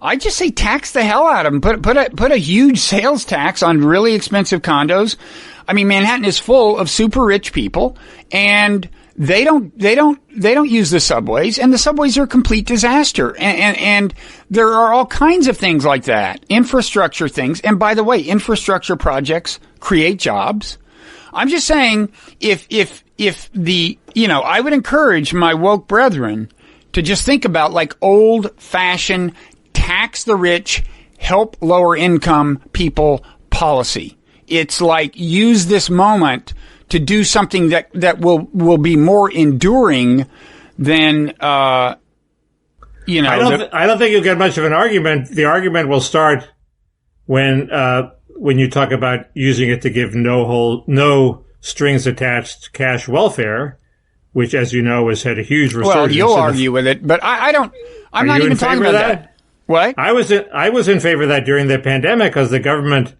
I just say tax the hell out of them. Put a huge sales tax on really expensive condos. I mean, Manhattan is full of super rich people, and they don't use the subways, and the subways are a complete disaster. And there are all kinds of things like that. Infrastructure things. And by the way, infrastructure projects create jobs. I'm just saying, if I would encourage my woke brethren to just think about like old fashioned tax the rich, help lower income people policy. It's like use this moment to do something that will be more enduring than, I don't think you'll get much of an argument. The argument will start when you talk about using it to give no strings attached cash welfare, which, as you know, has had a huge resurgence. Well, you'll argue with it, but I don't. I'm not even talking about that. What? I was in favor of that during the pandemic because the government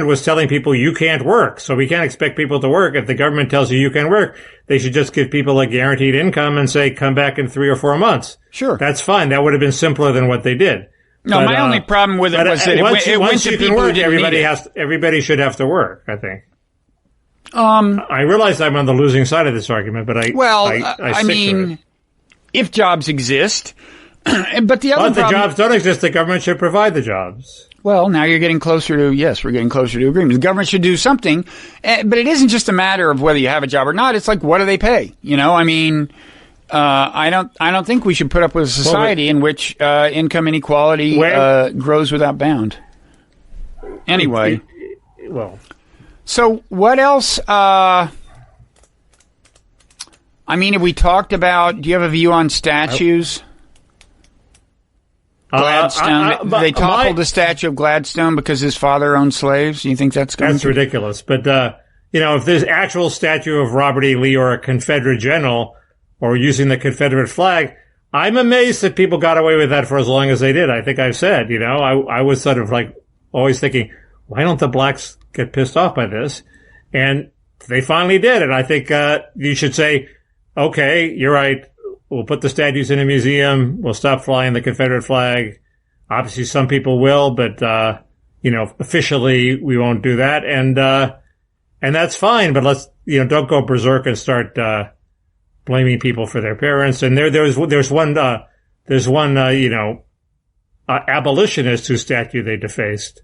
was telling people you can't work, so we can't expect people to work. If the government tells you can work, they should just give people a guaranteed income and say come back in 3 or 4 months. Sure, that's fine. That would have been simpler than what they did. No, my only problem with it was that it went to people who didn't need it. Everybody should have to work, I think. I realize I'm on the losing side of this argument, but I mean, if jobs exist, but the other problem, the jobs don't exist, the government should provide the jobs. Well, now you're getting closer to, yes, we're getting closer to agreement. The government should do something, but it isn't just a matter of whether you have a job or not. It's like, what do they pay? I mean, I don't think we should put up with a society in which income inequality grows without bound. Anyway, so what else? I mean, have we talked about? Do you have a view on statues? Gladstone. They toppled the statue of Gladstone because his father owned slaves. Do you think that's going? That's ridiculous. But if there's actual statue of Robert E. Lee or a Confederate general, or using the Confederate flag, I'm amazed that people got away with that for as long as they did. I think I've said, I was sort of like always thinking, why don't the blacks get pissed off by this? And they finally did. And I think you should say, okay, you're right. We'll put the statues in a museum. We'll stop flying the Confederate flag. Obviously, some people will, but, officially we won't do that. And that's fine. But let's, don't go berserk and start, blaming people for their parents. And there's one abolitionist whose statue they defaced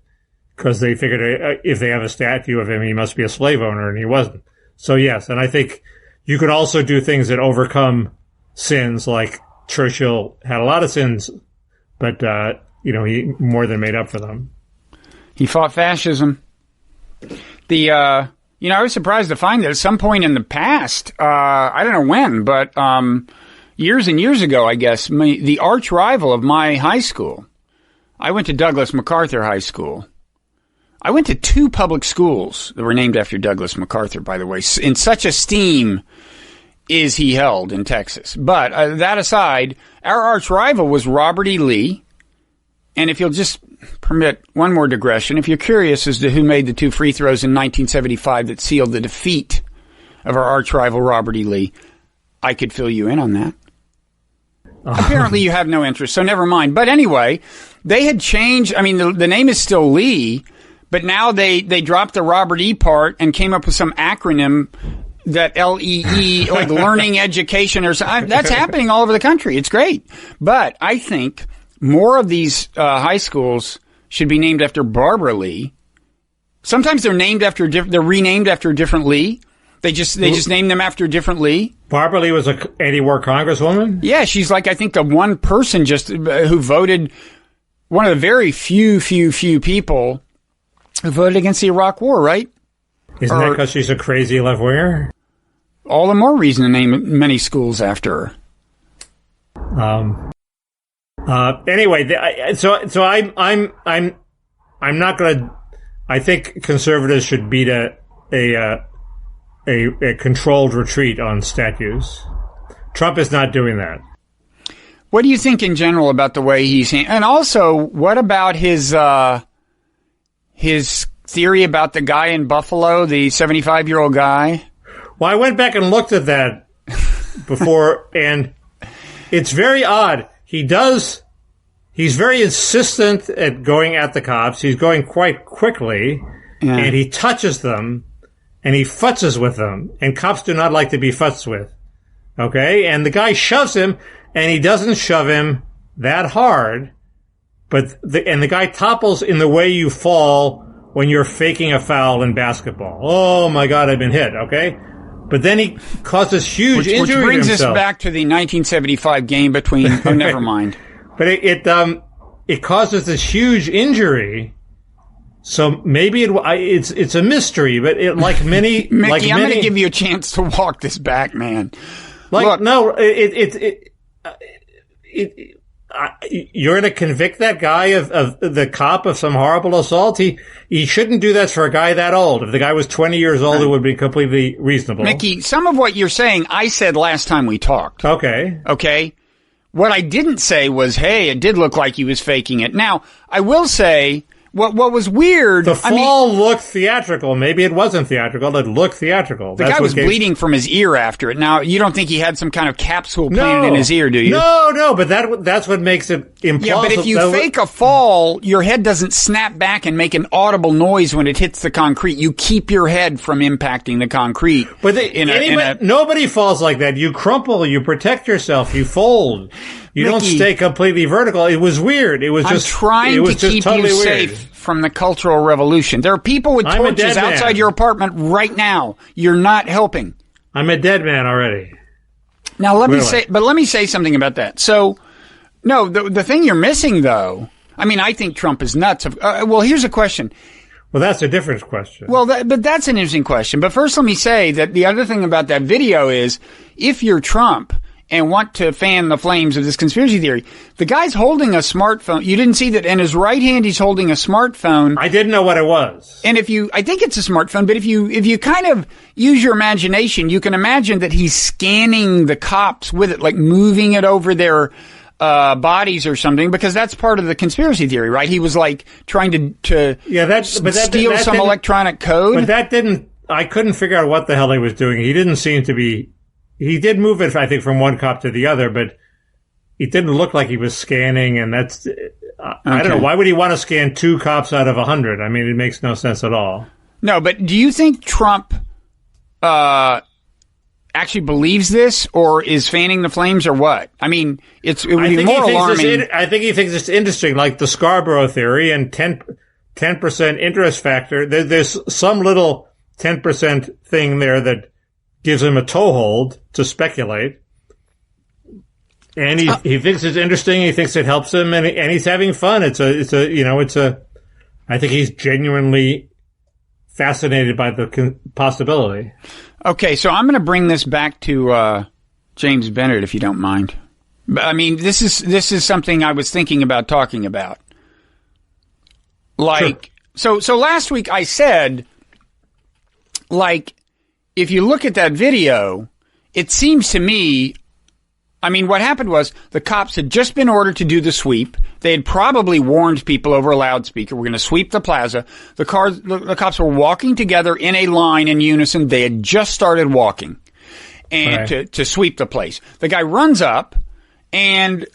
because they figured if they have a statue of him, he must be a slave owner, and he wasn't. So yes, and I think you could also do things that overcome sins, like Churchill had a lot of sins, but he more than made up for them. He fought fascism. I was surprised to find that at some point in the past, I don't know when, but years and years ago, I guess, the arch rival of my high school, I went to Douglas MacArthur High School. I went to 2 public schools that were named after Douglas MacArthur, by the way. In such esteem is he held in Texas. But that aside, our arch rival was Robert E. Lee. And if you'll just permit one more digression, if you're curious as to who made the 2 free throws in 1975 that sealed the defeat of our arch rival Robert E. Lee, I could fill you in on that. Apparently you have no interest, so never mind. But anyway, they had changed. I mean, the name is still Lee, but now they dropped the Robert E. part and came up with some acronym that LEE, like learning education or something. That's happening all over the country. It's great. But I think more of these high schools should be named after Barbara Lee. Sometimes they're renamed after a different Lee. They just name them after a different Lee. Barbara Lee was an anti-war congresswoman? Yeah, she's like, I think, the one person just who voted, one of the very few people who voted against the Iraq War, right? Isn't that because she's a crazy left-winger? All the more reason to name many schools after her. Anyway, so I'm not gonna. I think conservatives should beat a controlled retreat on statues. Trump is not doing that. What do you think in general about the way he's, and also what about his his theory about the guy in Buffalo, the 75-year-old guy? Well, I went back and looked at that before, and it's very odd. He's very insistent at going at the cops. He's going quite quickly, and he touches them, and he futzes with them, and cops do not like to be futzed with. Okay? And the guy shoves him, and he doesn't shove him that hard, but the guy topples in the way you fall when you're faking a foul in basketball. Oh my God, I've been hit, okay? But then he causes huge injury to himself. Which brings us back to the 1975 game between, oh, never mind. But it causes this huge injury. So maybe it's a mystery, but like many, Mickey, I'm going to give you a chance to walk this back, man. Look, no, you're going to convict that guy of the cop of some horrible assault. He shouldn't do that for a guy that old. If the guy was 20 years old, it would be completely reasonable. Mickey, some of what you're saying, I said last time we talked. Okay. What I didn't say was, hey, it did look like he was faking it. Now, I will say, what was weird... The fall looked theatrical. Maybe it wasn't theatrical. It looked theatrical. The guy was bleeding from his ear after it. Now, you don't think he had some kind of capsule planted in his ear, do you? No, but that's what makes it implausible. Yeah, but if you fake a fall, your head doesn't snap back and make an audible noise when it hits the concrete. You keep your head from impacting the concrete. But nobody falls like that. You crumple. You protect yourself. You fold. You don't stay completely vertical. It was weird. I'm trying to keep you safe from the Cultural Revolution. There are people with torches outside your apartment right now. You're not helping. I'm a dead man already. Now let me say something about that. So, no, the thing you're missing though, I mean, I think Trump is nuts. Well, here's a question. Well, that's a different question. Well, but that's an interesting question. But first, let me say that the other thing about that video is, if you're Trump and want to fan the flames of this conspiracy theory, the guy's holding a smartphone. You didn't see that in his right hand he's holding a smartphone. I didn't know what it was. And I think it's a smartphone, but if you kind of use your imagination, you can imagine that he's scanning the cops with it, like moving it over their bodies or something, because that's part of the conspiracy theory, right? He was like trying to steal some electronic code. But I couldn't figure out what the hell he was doing. He didn't seem to be. He did move it, I think, from one cop to the other, but it didn't look like he was scanning, and that's... I don't know. Why would he want to scan 2 cops out of 100? I mean, it makes no sense at all. No, but do you think Trump actually believes this, or is fanning the flames, or what? I mean, it would be more alarming. I think he thinks it's interesting, like the Scarborough theory and 10% interest factor. There's some little 10% thing there that gives him a toehold to speculate, and he thinks it's interesting. He thinks it helps him, and he's having fun. I think he's genuinely fascinated by the possibility. Okay, so I'm going to bring this back to James Bennet, if you don't mind. I mean, this is something I was thinking about talking about. Like, sure. So last week I said, like, if you look at that video, it seems to me, I mean, what happened was the cops had just been ordered to do the sweep. They had probably warned people over a loudspeaker, we're going to sweep the plaza. The cops were walking together in a line in unison. They had just started walking and to sweep the place. The guy runs up, and,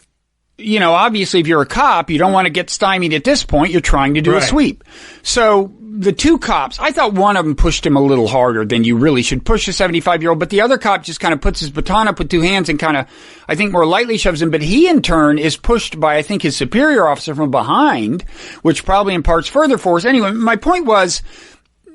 you know, obviously if you're a cop, you don't want to get stymied at this point. You're trying to do a sweep. So the 2 cops, I thought one of them pushed him a little harder than you really should push a 75-year-old, but the other cop just kind of puts his baton up with 2 hands and kind of, I think, more lightly shoves him. But he, in turn, is pushed by, I think, his superior officer from behind, which probably imparts further force. Anyway, my point was,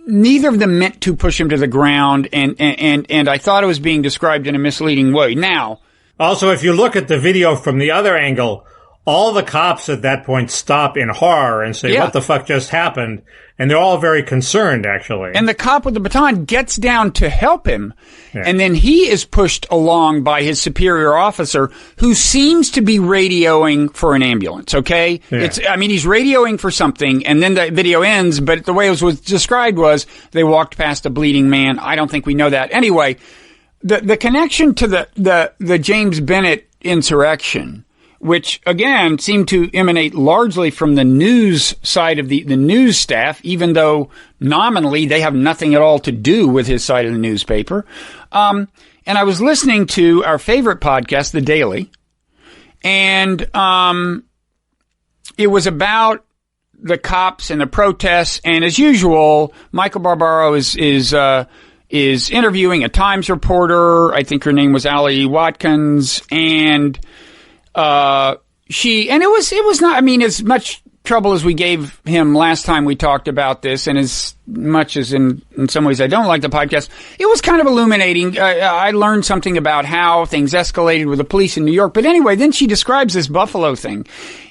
neither of them meant to push him to the ground, and I thought it was being described in a misleading way. Now, also, if you look at the video from the other angle, all the cops at that point stop in horror and say, what the fuck just happened? And they're all very concerned, actually. And the cop with the baton gets down to help him. Yeah. And then he is pushed along by his superior officer, who seems to be radioing for an ambulance, okay? Yeah. He's radioing for something, and then the video ends, but the way it was described was they walked past a bleeding man. I don't think we know that. Anyway, the connection to the James Bennet insurrection, which again seem to emanate largely from the news side of the news staff, even though nominally they have nothing at all to do with his side of the newspaper. And I was listening to our favorite podcast, The Daily, and it was about the cops and the protests. And as usual, Michael Barbaro is interviewing a Times reporter. I think her name was Allie Watkins, and it was not, I mean, as much trouble as we gave him last time we talked about this, and as much as in some ways I don't like the podcast, it was kind of illuminating. I learned something about how things escalated with the police in New York. But anyway, then she describes this Buffalo thing.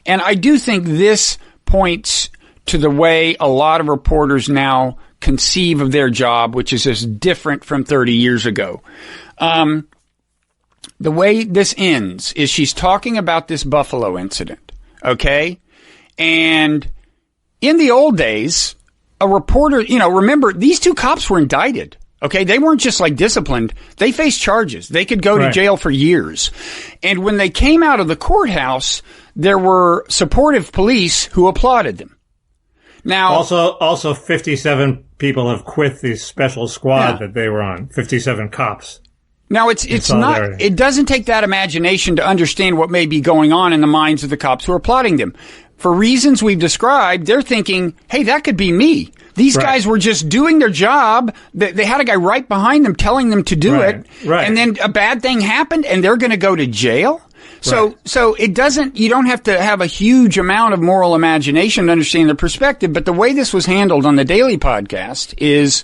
And I do think this points to the way a lot of reporters now conceive of their job, which is just different from 30 years ago. The way this ends is she's talking about this Buffalo incident, okay? And in the old days, a reporter, remember, these two cops were indicted, okay? They weren't just like disciplined. They faced charges. They could go to jail for years. And when they came out of the courthouse, there were supportive police who applauded them. Now, also 57 people have quit the special squad that they were on. 57 cops. Now it's not, it doesn't take that imagination to understand what may be going on in the minds of the cops who are applauding them. For reasons we've described, they're thinking, hey, that could be me. These guys were just doing their job. They had a guy right behind them telling them to do it. Right. And then a bad thing happened and they're going to go to jail. So it doesn't, you don't have to have a huge amount of moral imagination to understand the perspective. But the way this was handled on the Daily podcast is,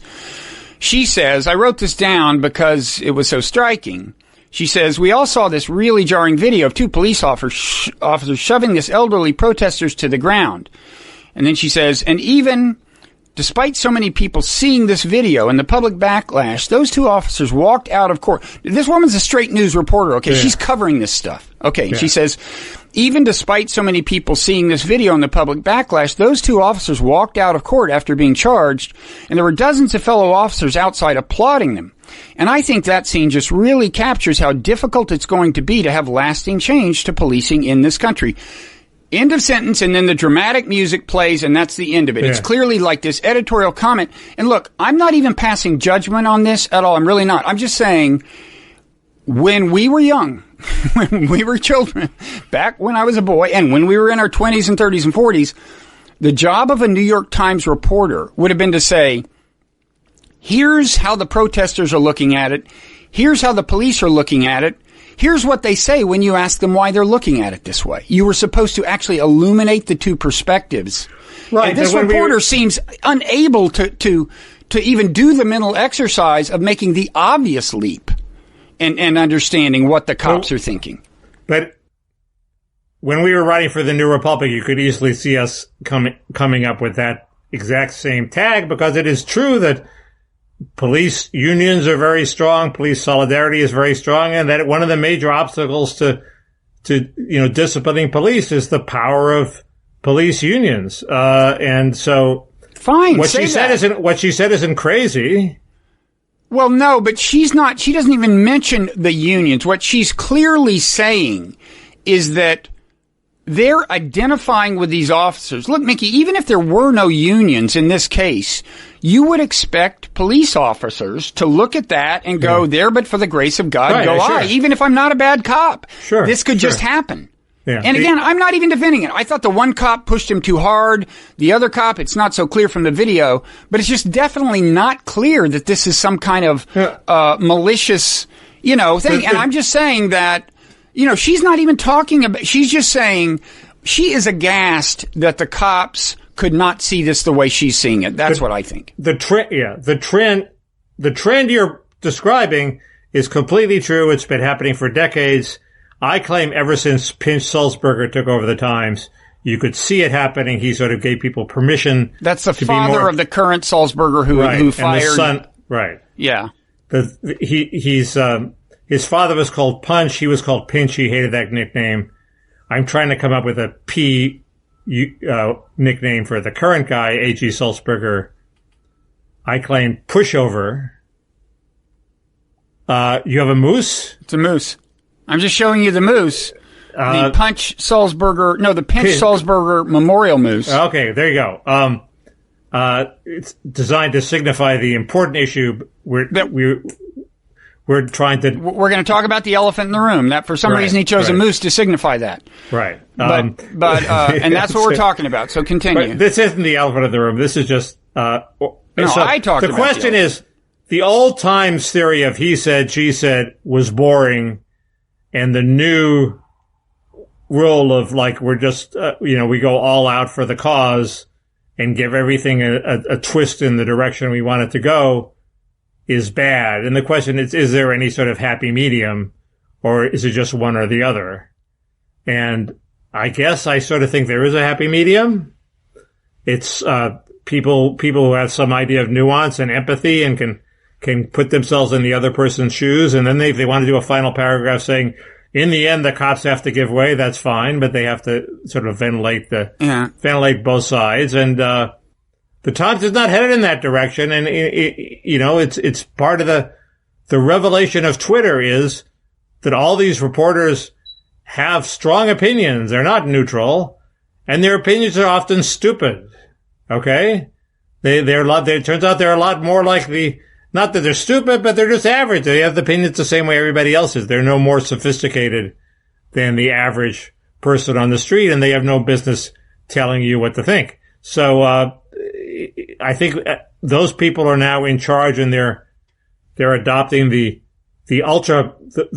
she says, I wrote this down because it was so striking. She says, we all saw this really jarring video of two police officers shoving this elderly protesters to the ground. And then she says, and even despite so many people seeing this video and the public backlash, those two officers walked out of court. This woman's a straight news reporter, okay? She's covering this stuff. Okay, and she says, even despite so many people seeing this video and the public backlash, those two officers walked out of court after being charged, and there were dozens of fellow officers outside applauding them. And I think that scene just really captures how difficult it's going to be to have lasting change to policing in this country. End of sentence, and then the dramatic music plays, and that's the end of it. It's clearly like this editorial comment. And look, I'm not even passing judgment on this at all. I'm really not. I'm just saying, when we were young, when we were children, back when I was a boy, and when we were in our 20s and 30s and 40s, the job of a New York Times reporter would have been to say, here's how the protesters are looking at it. Here's how the police are looking at it. Here's what they say when you ask them why they're looking at it this way. You were supposed to actually illuminate the two perspectives. Right. And this reporter seems unable to even do the mental exercise of making the obvious leap and understanding what the cops are thinking. But when we were writing for the New Republic, you could easily see us coming up with that exact same tag, because it is true that police unions are very strong, police solidarity is very strong, and that one of the major obstacles to disciplining police is the power of police unions. And so, fine. What she said isn't crazy. Well, no, but she doesn't even mention the unions. What she's clearly saying is that they're identifying with these officers. Look, Mickey, even if there were no unions in this case, you would expect police officers to look at that and go, there, but for the grace of God, go I. Even if I'm not a bad cop, this could just happen. Yeah. And again, I'm not even defending it. I thought the one cop pushed him too hard. The other cop, it's not so clear from the video, but it's just definitely not clear that this is some kind of malicious, thing. And I'm just saying that, she's not even talking about, she's just saying she is aghast that the cops could not see this the way she's seeing it. That's what I think. The trend you're describing is completely true. It's been happening for decades. I claim ever since Pinch Sulzberger took over the Times, you could see it happening. He sort of gave people permission. That's the father of the current Sulzberger who fired. And the son, right. Yeah. His father was called Punch. He was called Pinch. He hated that nickname. I'm trying to come up with a nickname for the current guy, A.G. Sulzberger. I claim Pushover. You have a moose? It's a moose. I'm just showing you the moose. the Pinch Salzburger Memorial Moose. Okay, there you go. It's designed to signify the important issue we're trying to. We're going to talk about the elephant in the room. That for some reason he chose a moose to signify that. Right. But and that's what we're talking about. So continue. But this isn't the elephant in the room. This is just. I talked. The question is, the old times theory of he said, she said was boring, and the new rule of we're just we go all out for the cause and give everything a twist in the direction we want it to go is bad. And the question is there any sort of happy medium, or is it just one or the other? And I guess I sort of think there is a happy medium. It's people who have some idea of nuance and empathy and can put themselves in the other person's shoes. And then if they want to do a final paragraph saying, in the end, the cops have to give way, that's fine, but they have to sort of ventilate both sides. And the Times is not headed in that direction. And it's part of the revelation of Twitter is that all these reporters have strong opinions. They're not neutral, and their opinions are often stupid. Okay, it turns out they're a lot more like not that they're stupid, but they're just average. They have the opinions the same way everybody else is. They're no more sophisticated than the average person on the street, and they have no business telling you what to think. So I think those people are now in charge, and they're adopting the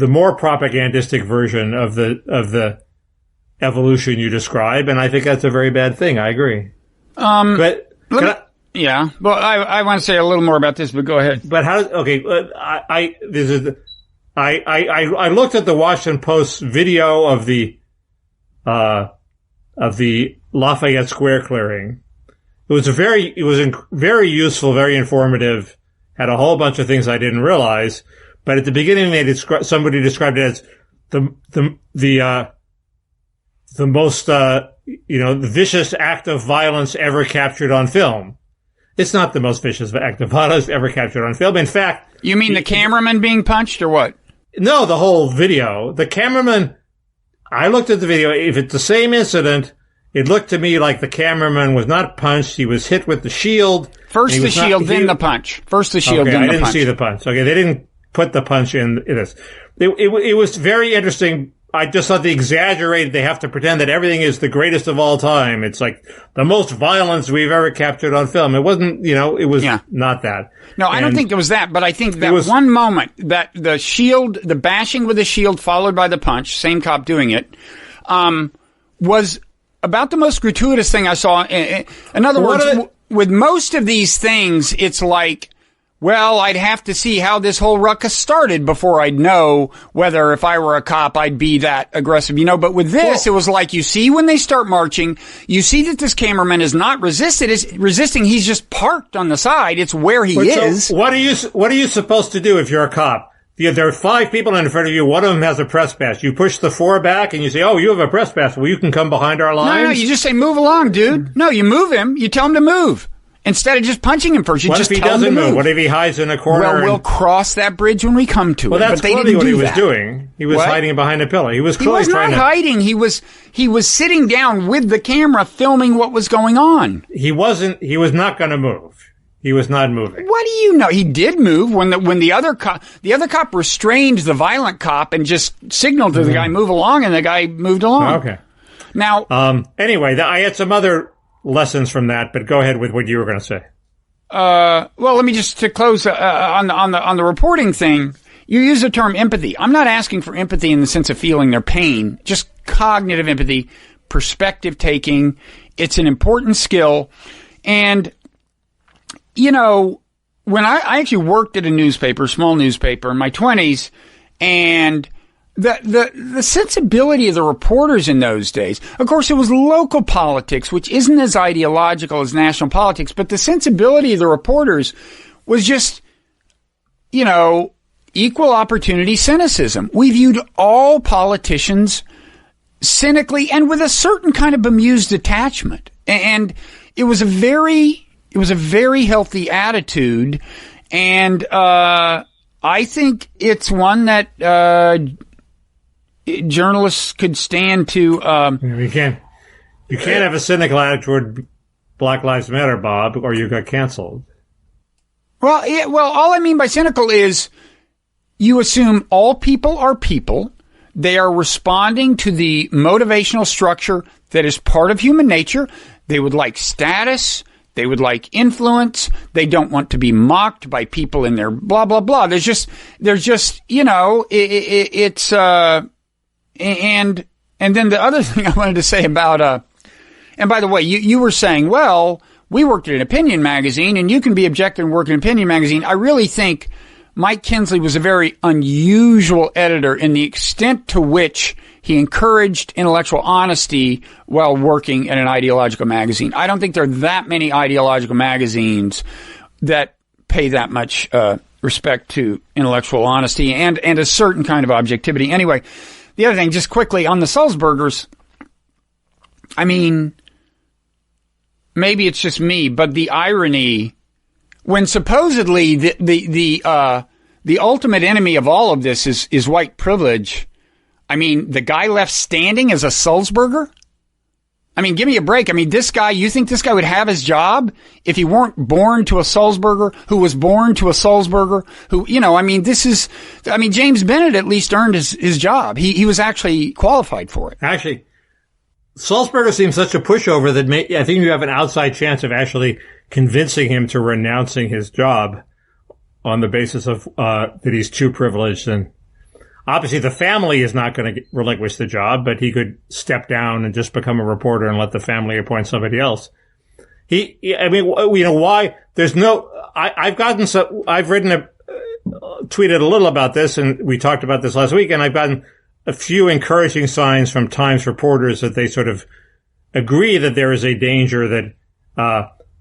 more propagandistic version of the evolution you describe, and I think that's a very bad thing. I agree. Yeah. Well, I want to say a little more about this, but go ahead. But I looked at the Washington Post's video of the Lafayette Square clearing. It was very useful, very informative, had a whole bunch of things I didn't realize. But at the beginning, somebody described it as the most, vicious act of violence ever captured on film. It's not the most vicious act of violence ever captured on film. In fact... You mean the cameraman being punched or what? No, the whole video. The cameraman... I looked at the video. If it's the same incident, it looked to me like the cameraman was not punched. He was hit with the shield. First the shield, then the punch. First the shield, then the punch. I didn't see the punch. Okay, they didn't put the punch in this. It was very interesting. I just thought they have to pretend that everything is the greatest of all time. It's like the most violence we've ever captured on film. It wasn't, it was not that. No, I don't think it was that, but I think that one moment that the shield, the bashing with the shield followed by the punch, same cop doing it, was about the most gratuitous thing I saw. In other words, with most of these things, it's like, well, I'd have to see how this whole ruckus started before I'd know whether if I were a cop, I'd be that aggressive, But with this, it was like, you see when they start marching, you see that this cameraman is not resisting. He's just parked on the side. It's where he is. So what are you supposed to do if you're a cop? There are 5 people in front of you. One of them has a press pass. You push the 4 back and you say, oh, you have a press pass. Well, you can come behind our lines. No, you just say, move along, dude. No, you move him. You tell him to move. Instead of just punching him first, what just if he tell him to doesn't move? What if he hides in a corner? Well, we'll cross that bridge when we come to it. Well, that's clearly what he was doing. He was hiding behind a pillar. He was clearly trying to... hiding. He was sitting down with the camera filming what was going on. He was not going to move. He was not moving. What do you know? He did move when the other cop restrained the violent cop and just signaled to the guy, move along, and the guy moved along. Okay. Now, anyway, I had some other lessons from that, but go ahead with what you were going to say. Well, let me just to close on the reporting thing. You use the term empathy. I'm not asking for empathy in the sense of feeling their pain, just cognitive empathy, perspective taking. It's an important skill. And, when I actually worked at a newspaper, small newspaper in my 20s, and the sensibility of the reporters in those days, of course, it was local politics, which isn't as ideological as national politics, but the sensibility of the reporters was just, equal opportunity cynicism. We viewed all politicians cynically and with a certain kind of bemused detachment. And it was a very healthy attitude. And, I think it's one that, journalists could stand to. You can't have a cynical attitude toward Black Lives Matter, Bob, or you got canceled. Well, all I mean by cynical is you assume all people are people. They are responding to the motivational structure that is part of human nature. They would like status. They would like influence. They don't want to be mocked by people in their blah, blah, blah. There's just, it's, and then the other thing I wanted to say about, and by the way, you were saying, well, we worked at an opinion magazine and you can be objective and work at an opinion magazine. I really think Mike Kinsley was a very unusual editor in the extent to which he encouraged intellectual honesty while working at an ideological magazine. I don't think there are that many ideological magazines that pay that much respect to intellectual honesty and a certain kind of objectivity. Anyway, the other thing, just quickly, on the Sulzbergers, I mean, maybe it's just me, but the irony, when supposedly the ultimate enemy of all of this is white privilege, I mean, the guy left standing as a Sulzberger? I mean, give me a break. I mean, this guy, you think this guy would have his job if he weren't born to a Sulzberger, who was born to a Sulzberger, who, I mean, James Bennet at least earned his job. He was actually qualified for it. Actually, Sulzberger seems such a pushover that I think you have an outside chance of actually convincing him to renouncing his job on the basis of that he's too privileged. And obviously the family is not going to relinquish the job, but he could step down and just become a reporter and let the family appoint somebody else. Why? There's no, I've tweeted a little about this, and we talked about this last week, and I've gotten a few encouraging signs from Times reporters that they sort of agree that there is a danger that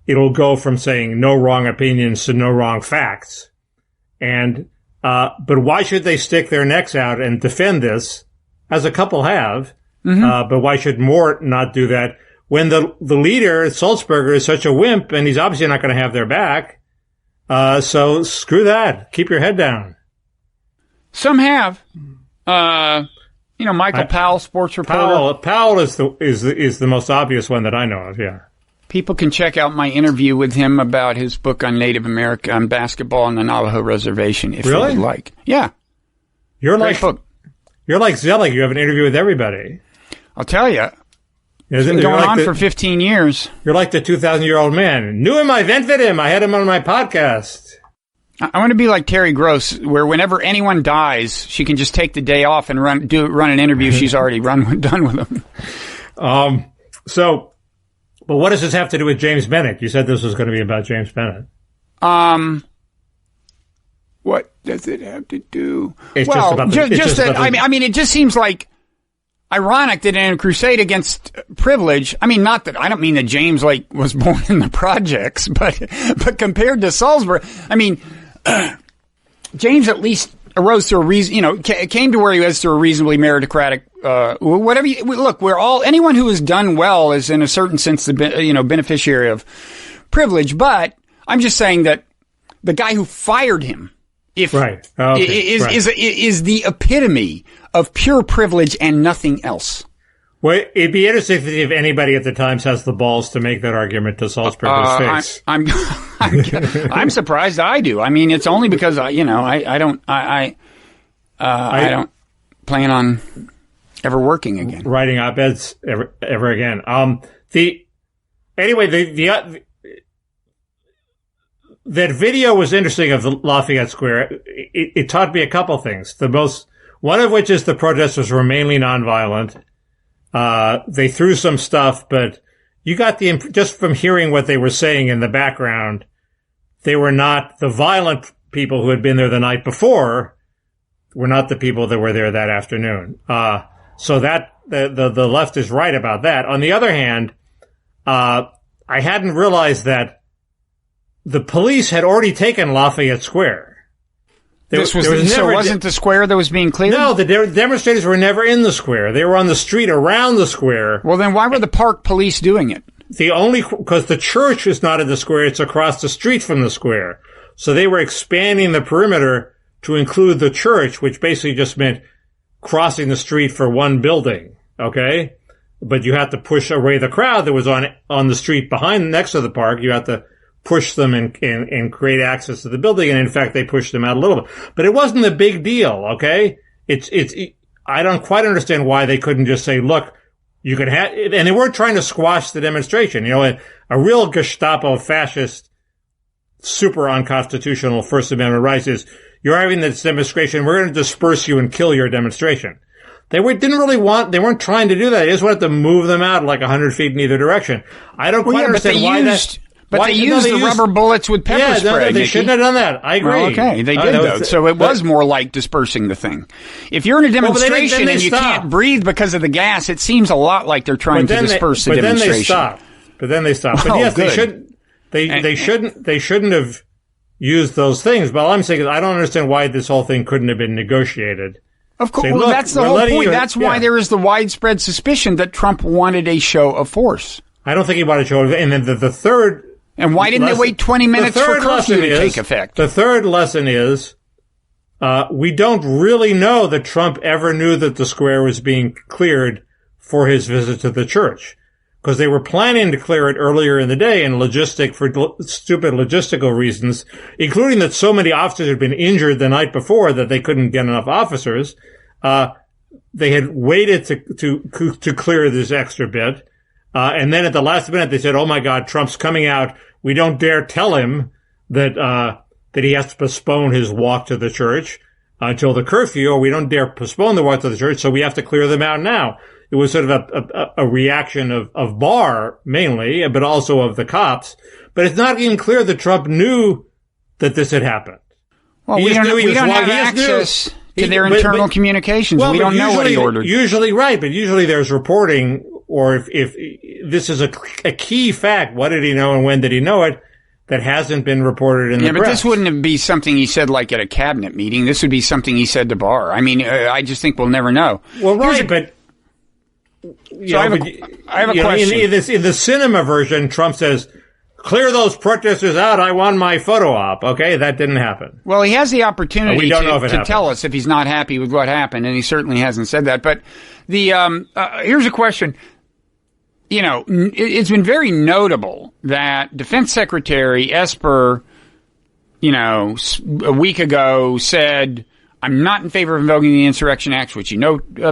it'll go from saying no wrong opinions to no wrong facts. And but why should they stick their necks out and defend this, as a couple have? Mm-hmm. But why should more not do that when the leader, Sulzberger, is such a wimp and he's obviously not going to have their back? So screw that. Keep your head down. Some have. Michael Powell, sports reporter. Powell is the most obvious one that I know of. Yeah. People can check out my interview with him about his book on Native America, on basketball on the Navajo Reservation, if they would like. Yeah. You're like Zelig. You have an interview with everybody. I'll tell you. It's been going on for 15 years. You're like the 2,000-year-old man. Knew him, I vented him. I had him on my podcast. I want to be like Terry Gross, where whenever anyone dies, she can just take the day off and run an interview she's already done with them. But what does this have to do with James Bennet? You said this was going to be about James Bennet. What does it have to do? It just seems like ironic that in a crusade against privilege, I mean, not that, I don't mean that James, was born in the projects, but compared to Sulzberger, I mean, James at least arose through a reason, came to where he was through a reasonably meritocratic, anyone who has done well is in a certain sense the, beneficiary of privilege, but I'm just saying that the guy who fired him, is the epitome of pure privilege and nothing else. Well, it'd be interesting if anybody at the Times has the balls to make that argument to Sulzberger's face. I'm surprised I do. I mean, it's only because I don't plan on ever working again, writing op-eds ever again. That video was interesting of the Lafayette Square. It taught me a couple things. One of which is the protesters were mainly nonviolent. They threw some stuff, but you got just from hearing what they were saying in the background, they were not the violent people who had been there the night before, were not the people that were there that afternoon. So that the left is right about that. On the other hand, I hadn't realized that the police had already taken Lafayette Square. Wasn't the square that was being cleared? No, the demonstrators were never in the square. They were on the street around the square. Well, then why were the park police doing it? Because the church is not in the square, it's across the street from the square. So they were expanding the perimeter to include the church, which basically just meant crossing the street for one building, okay? But you have to push away the crowd that was on the street next to the park. You have to push them and create access to the building. And in fact, they pushed them out a little bit. But it wasn't a big deal, okay? I don't quite understand why they couldn't just say, look, you could have, and they weren't trying to squash the demonstration. You know, a real Gestapo fascist, super unconstitutional First Amendment rights is, you're having this demonstration, we're going to disperse you and kill your demonstration. They weren't trying to do that. They just wanted to move them out like 100 feet in either direction. I don't quite understand why that. But they used rubber bullets with pepper spray. They shouldn't have done that. I agree. Well, okay, they did, though. So it was more like dispersing the thing. If you're in a demonstration and you can't breathe because of the gas, it seems a lot like they're trying to disperse the demonstration. But then they stopped. But yes, they shouldn't have used those things. But all I'm saying is I don't understand why this whole thing couldn't have been negotiated. Of course, well, that's the whole point. That's why there is the widespread suspicion that Trump wanted a show of force. I don't think he wanted a show of force. And then the third... And why didn't they wait 20 minutes for curfew to take effect? The third lesson is, we don't really know that Trump ever knew that the square was being cleared for his visit to the church. Because they were planning to clear it earlier in the day for stupid logistical reasons, including that so many officers had been injured the night before that they couldn't get enough officers. They had waited to clear this extra bit. And then at the last minute, they said, oh my God, Trump's coming out. We don't dare tell him that he has to postpone his walk to the church until the curfew, or we don't dare postpone the walk to the church. So we have to clear them out now. It was sort of a reaction of Barr mainly, but also of the cops. But it's not even clear that Trump knew that this had happened. Well, we don't have access to their internal communications. Well, we don't know what he ordered. Right. But usually there's reporting. Or if this is a key fact, what did he know and when did he know it, that hasn't been reported in the press. Yeah, but this wouldn't be something he said like at a cabinet meeting. This would be something he said to Barr. I mean, I just think we'll never know. Well, right, but... I have a question. In the cinema version, Trump says, clear those protesters out, I want my photo op. Okay, that didn't happen. Well, he has the opportunity to tell us if he's not happy with what happened, and he certainly hasn't said that. But here's a question. You know, it's been very notable that Defense Secretary Esper, a week ago said, I'm not in favor of invoking the Insurrection Act, which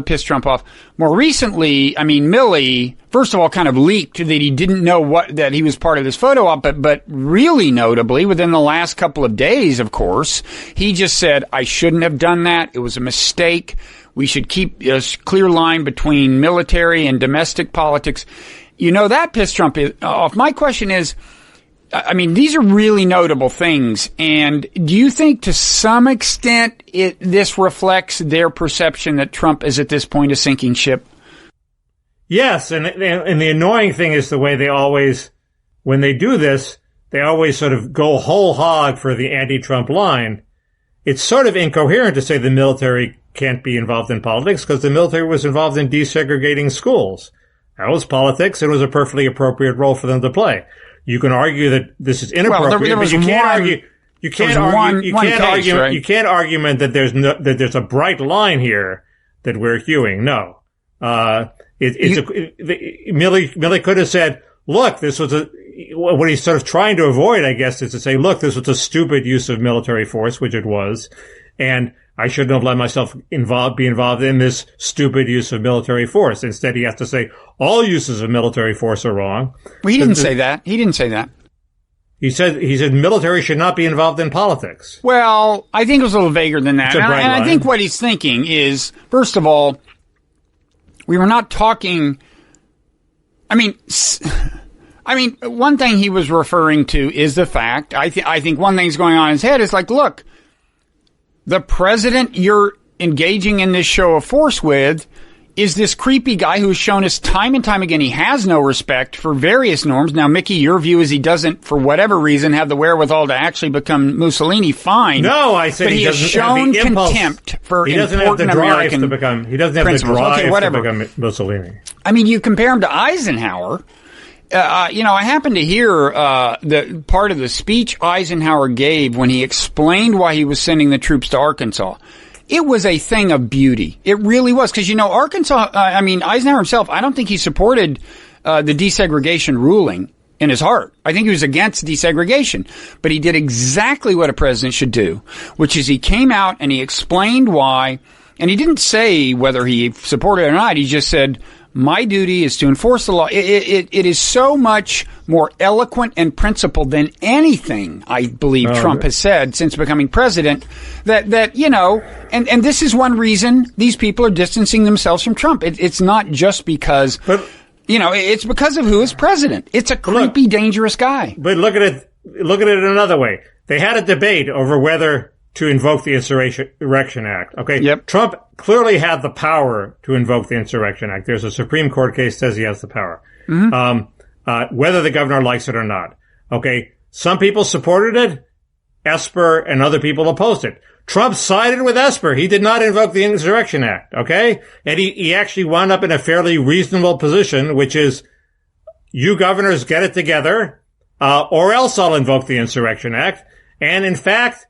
pissed Trump off. More recently, Milley, first of all, kind of leaked that he didn't know that he was part of this photo op, but really notably, within the last couple of days, of course, he just said, I shouldn't have done that. It was a mistake. We should keep a clear line between military and domestic politics. That pissed Trump off. My question is, these are really notable things. And do you think to some extent this reflects their perception that Trump is at this point a sinking ship? Yes. And the annoying thing is the way they always, when they do this, they always sort of go whole hog for the anti-Trump line. It's sort of incoherent to say the military can't be involved in politics because the military was involved in desegregating schools. That was politics. It was a perfectly appropriate role for them to play. You can argue that this is inappropriate, but you can't argue. You can't argue that there's a bright line here that we're hewing. No, Milley could have said, "Look, this was what he's sort of trying to avoid, I guess, is to say, look, this was a stupid use of military force, which it was, and I shouldn't have let myself be involved in this stupid use of military force." Instead, he has to say all uses of military force are wrong. Well, he didn't say that. He didn't say that. He said military should not be involved in politics. Well, I think it was a little vaguer than that. And I think what he's thinking is, first of all, we were not talking. One thing he was referring to is the fact. I think one thing's going on in his head is like, look, the president you're engaging in this show of force with is this creepy guy who's shown us time and time again he has no respect for various norms. Now, Mickey, your view is he doesn't, for whatever reason, have the wherewithal to actually become Mussolini. Fine. No, I said he doesn't have the impulse. Contempt for he doesn't have the drive to become. He doesn't have principles. the drive to become Mussolini. You compare him to Eisenhower. I happened to hear the part of the speech Eisenhower gave when he explained why he was sending the troops to Arkansas. it was a thing of beauty. It really was. Because, Arkansas, Eisenhower himself, I don't think he supported the desegregation ruling in his heart. I think he was against desegregation. But he did exactly what a president should do, which is he came out and he explained why. And he didn't say whether he supported it or not. He just said, my duty is to enforce the law. It is so much more eloquent and principled than anything I believe Trump has said since becoming president. That and this is one reason these people are distancing themselves from Trump. It's not just because, it's because of who is president. It's a creepy, dangerous guy. But look at it another way. They had a debate over whether to invoke the Insurrection Act. Okay. Yep. Trump clearly had the power to invoke the Insurrection Act. There's a Supreme Court case that says he has the power. Mm-hmm. Whether the governor likes it or not. Okay. Some people supported it. Esper and other people opposed it. Trump sided with Esper. He did not invoke the Insurrection Act. Okay. And he actually wound up in a fairly reasonable position, which is you governors get it together, or else I'll invoke the Insurrection Act. And in fact,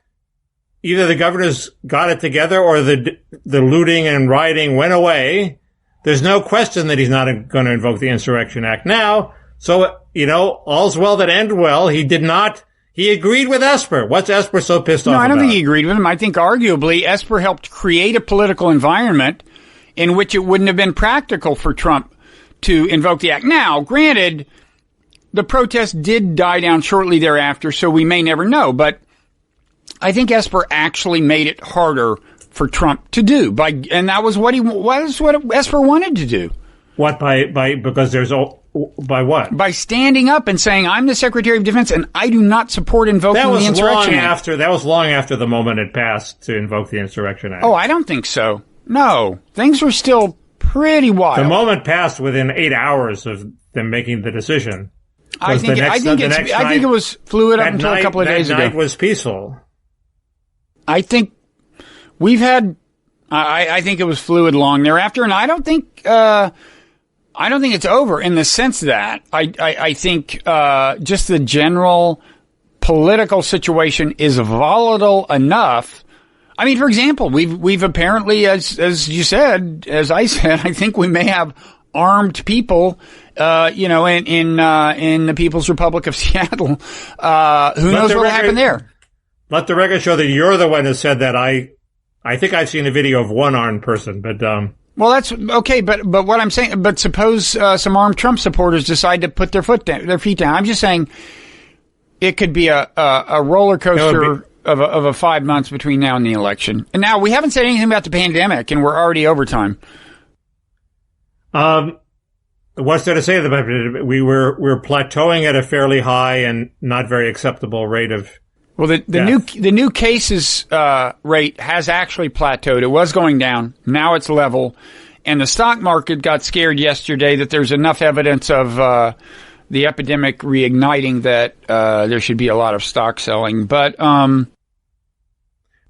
either the governors got it together or the looting and rioting went away. There's no question that he's not going to invoke the Insurrection Act now. So, all's well that ends well. He agreed with Esper. What's Esper so pissed off about? No, I don't think he agreed with him. I think arguably Esper helped create a political environment in which it wouldn't have been practical for Trump to invoke the act. Now, granted, the protest did die down shortly thereafter, so we may never know, but I think Esper actually made it harder for Trump to do and that was what Esper wanted to do. What by what? By standing up and saying, I'm the Secretary of Defense and I do not support invoking the Insurrection Act. That was long after the moment had passed to invoke the Insurrection Act. Oh, I don't think so. No. Things were still pretty wild. The moment passed within 8 hours of them making the decision. I think it was fluid up until a couple of days ago. That night was peaceful. I think I think it was fluid long thereafter, and I don't think it's over in the sense that I think just the general political situation is volatile enough. I mean, for example, we've apparently, as you said, as I said, I think we may have armed people, in the People's Republic of Seattle. Who knows what happened there? Let the record show that you're the one who said that. I think I've seen a video of one armed person, but well, that's okay. But what I'm saying, but suppose some armed Trump supporters decide to put their feet down. I'm just saying it could be a roller coaster of a 5 months between now and the election. And now we haven't said anything about the pandemic, and we're already over time. What's there to say about it? We're plateauing at a fairly high and not very acceptable rate of. Well, the new cases rate has actually plateaued. It was going down. Now it's level. And the stock market got scared yesterday that there's enough evidence of the epidemic reigniting that there should be a lot of stock selling. But and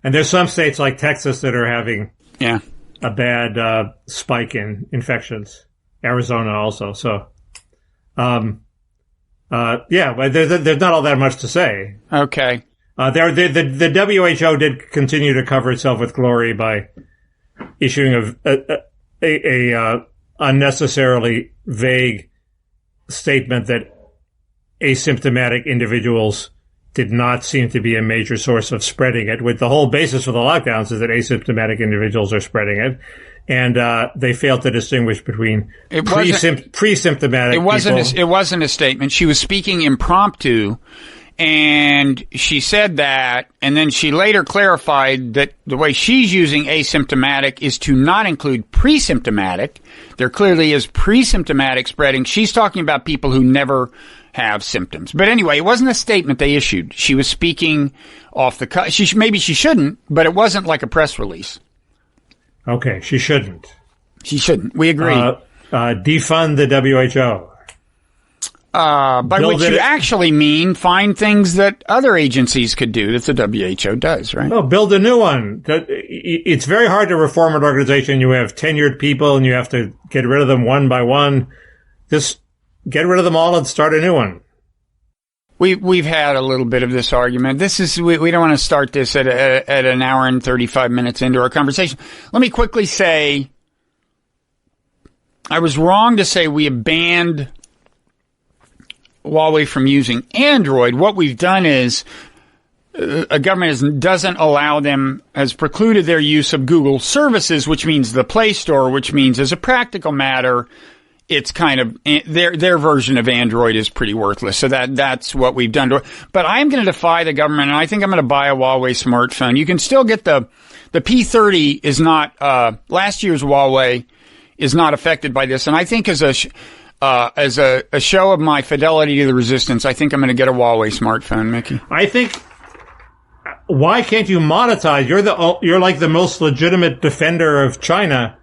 there's some states like Texas that are having a bad spike in infections. Arizona also. So but there's not all that much to say. Okay. The WHO did continue to cover itself with glory by issuing a unnecessarily vague statement that asymptomatic individuals did not seem to be a major source of spreading it, with the whole basis for the lockdowns is that asymptomatic individuals are spreading it. And they failed to distinguish between pre-symptomatic people. It wasn't a statement. She was speaking impromptu, and she said that, and then she later clarified that the way she's using asymptomatic is to not include pre-symptomatic. There clearly is pre-symptomatic spreading. She's talking about people who never have symptoms. But anyway, it wasn't a statement they issued. She was speaking off the cuff. Maybe she shouldn't, but it wasn't like a press release. Okay, she shouldn't. She shouldn't. We agree. Defund the WHO. By which you actually mean find things that other agencies could do that the WHO does, right? No, build a new one. It's very hard to reform an organization. You have tenured people and you have to get rid of them one by one. Just get rid of them all and start a new one. We've had a little bit of this argument. We don't want to start this at an hour and 35 minutes into our conversation. Let me quickly say, I was wrong to say we have banned Huawei from using Android. What we've done is a government doesn't allow them, has precluded their use of Google services, which means the Play Store, which means as a practical matter, it's kind of their version of Android is pretty worthless. So that's what we've done. But I'm going to defy the government, and I think I'm going to buy a Huawei smartphone. You can still get the P30 is not last year's Huawei is not affected by this, and I think as a show of my fidelity to the resistance, I think I'm going to get a Huawei smartphone, Mickey. I think. Why can't you monetize? You're like the most legitimate defender of China.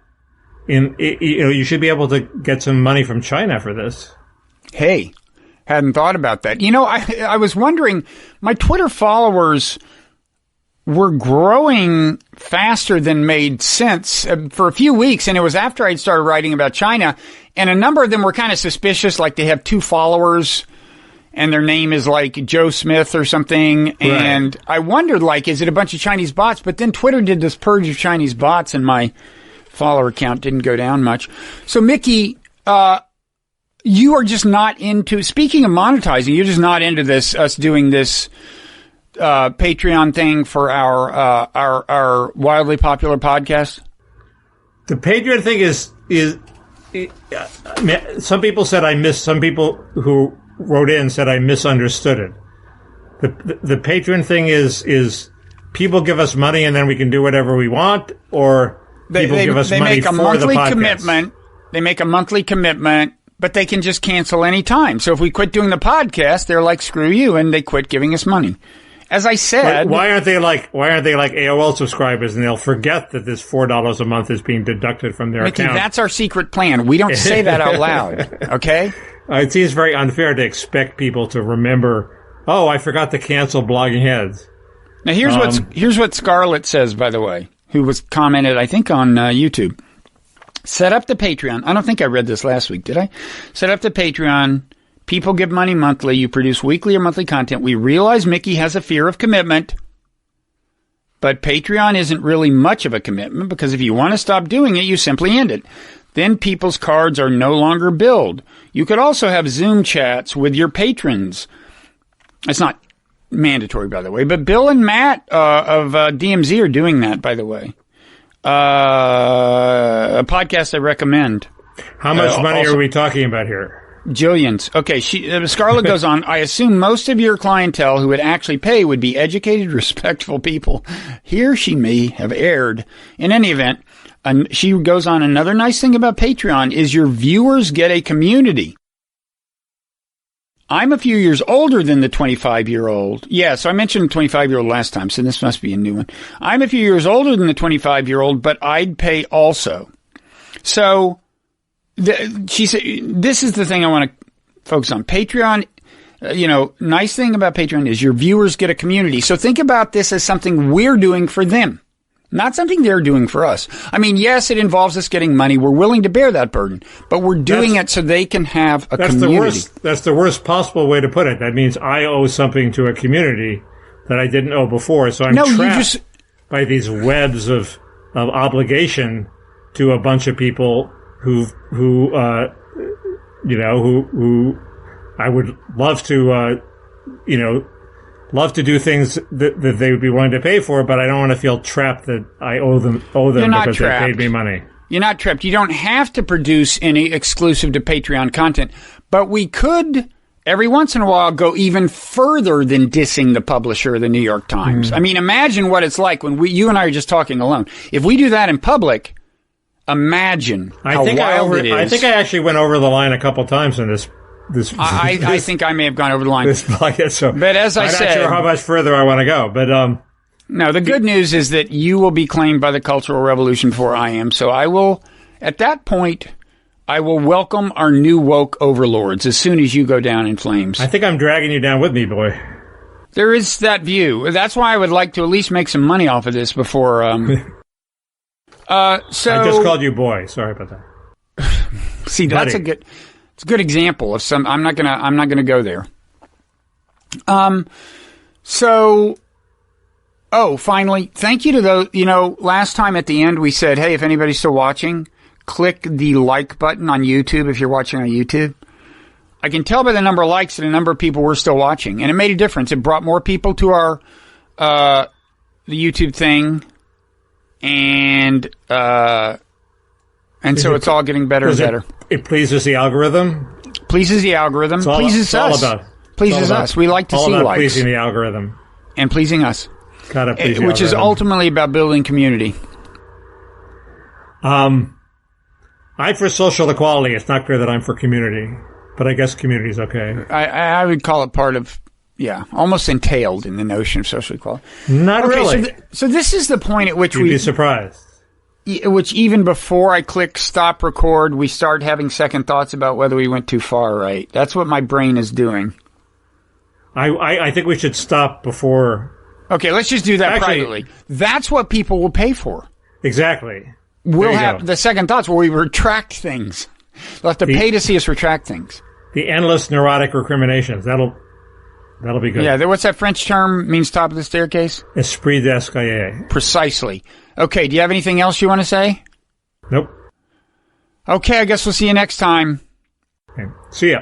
You should be able to get some money from China for this. Hey, hadn't thought about that. I was wondering, my Twitter followers were growing faster than made sense for a few weeks, and it was after I'd started writing about China, and a number of them were kind of suspicious, like they have 2 followers, and their name is like Joe Smith or something, right. And I wondered, like, is it a bunch of Chinese bots? But then Twitter did this purge of Chinese bots, and my follower count didn't go down much. So, Mickey, you are just not into, speaking of monetizing, you're just not into us doing this Patreon thing for our wildly popular podcast? The Patreon thing is some people said some people who wrote in said I misunderstood it. The Patreon thing is people give us money and then we can do whatever we want, or people give us money for the podcast. They make a monthly commitment, but they can just cancel any time. So if we quit doing the podcast, they're like, screw you, and they quit giving us money. As I said, why aren't they like AOL subscribers, and they'll forget that this $4 a month is being deducted from their Mickey, account? That's our secret plan. We don't say that out loud. Okay? It seems very unfair to expect people to remember, oh, I forgot to cancel Blogging Heads. Now here's what Scarlett says, by the way, who was commented, I think, on YouTube. Set up the Patreon. I don't think I read this last week, did I? Set up the Patreon. People give money monthly. You produce weekly or monthly content. We realize Mickey has a fear of commitment, but Patreon isn't really much of a commitment, because if you want to stop doing it, you simply end it. Then people's cards are no longer billed. You could also have Zoom chats with your patrons. It's not mandatory, by the way, but Bill and Matt of DMZ are doing that, by the way. A podcast I recommend. How much money are we talking about here? Jillions. Okay, Scarlett goes on, I assume most of your clientele who would actually pay would be educated, respectful people. Here she may have erred. In any event, she goes on, another nice thing about Patreon is your viewers get a community. I'm a few years older than the 25-year-old. Yeah, so I mentioned the 25-year-old last time, so this must be a new one. I'm a few years older than the 25-year-old, but I'd pay also. So, she said, this is the thing I want to focus on. Patreon, nice thing about Patreon is your viewers get a community. So think about this as something we're doing for them, not something they're doing for us. I mean, yes, it involves us getting money. We're willing to bear that burden, but we're doing it so they can have a community. That's the worst possible way to put it. That means I owe something to a community that I didn't owe before. So I'm trapped by these webs of obligation to a bunch of people who I would love to, love to do things that they would be willing to pay for, but I don't want to feel trapped that I owe them because they paid me money. You're not trapped. You don't have to produce any exclusive to Patreon content, but we could every once in a while go even further than dissing the publisher of the New York Times. I mean, imagine what it's like when you and I are just talking alone. If we do that in public, imagine how wild it is. I think I actually went over the line a couple times in this. I think I may have gone over the line. But as I said, I'm not sure how much further I want to go. But no, the good news is that you will be claimed by the Cultural Revolution before I am. So I will, at that point, I will welcome our new woke overlords as soon as you go down in flames. I think I'm dragging you down with me, boy. There is that view. That's why I would like to at least make some money off of this before. So I just called you boy. Sorry about that. See, that's It's a good example of some. I'm not gonna go there. So, finally, thank you to those, last time at the end we said, hey, if anybody's still watching, click the like button on YouTube if you're watching on YouTube. I can tell by the number of likes that a number of people were still watching, and it made a difference. It brought more people to our, the YouTube thing, and so it's all getting better and better. It pleases the algorithm? Pleases the algorithm. Pleases us. Pleases us. We like to see likes. Pleasing the algorithm. And pleasing us. Gotta please the which algorithm. is ultimately about building community. I'm for social equality. It's not clear that I'm for community, but I guess community is okay. I would call it part of, almost entailed in the notion of social equality. Not really. So this is the point at which You'd be surprised. Which even before I click stop record, we start having second thoughts about whether we went too far, right? That's what my brain is doing. I think we should stop before. Okay, let's just do that privately. That's what people will pay for. Exactly. We'll have the second thoughts where we retract things. They'll have to pay to see us retract things. The endless neurotic recriminations. That'll be good. Yeah, what's that French term means top of the staircase? Esprit d'escalier. Precisely. Okay, do you have anything else you want to say? Nope. Okay, I guess we'll see you next time. Okay. See ya.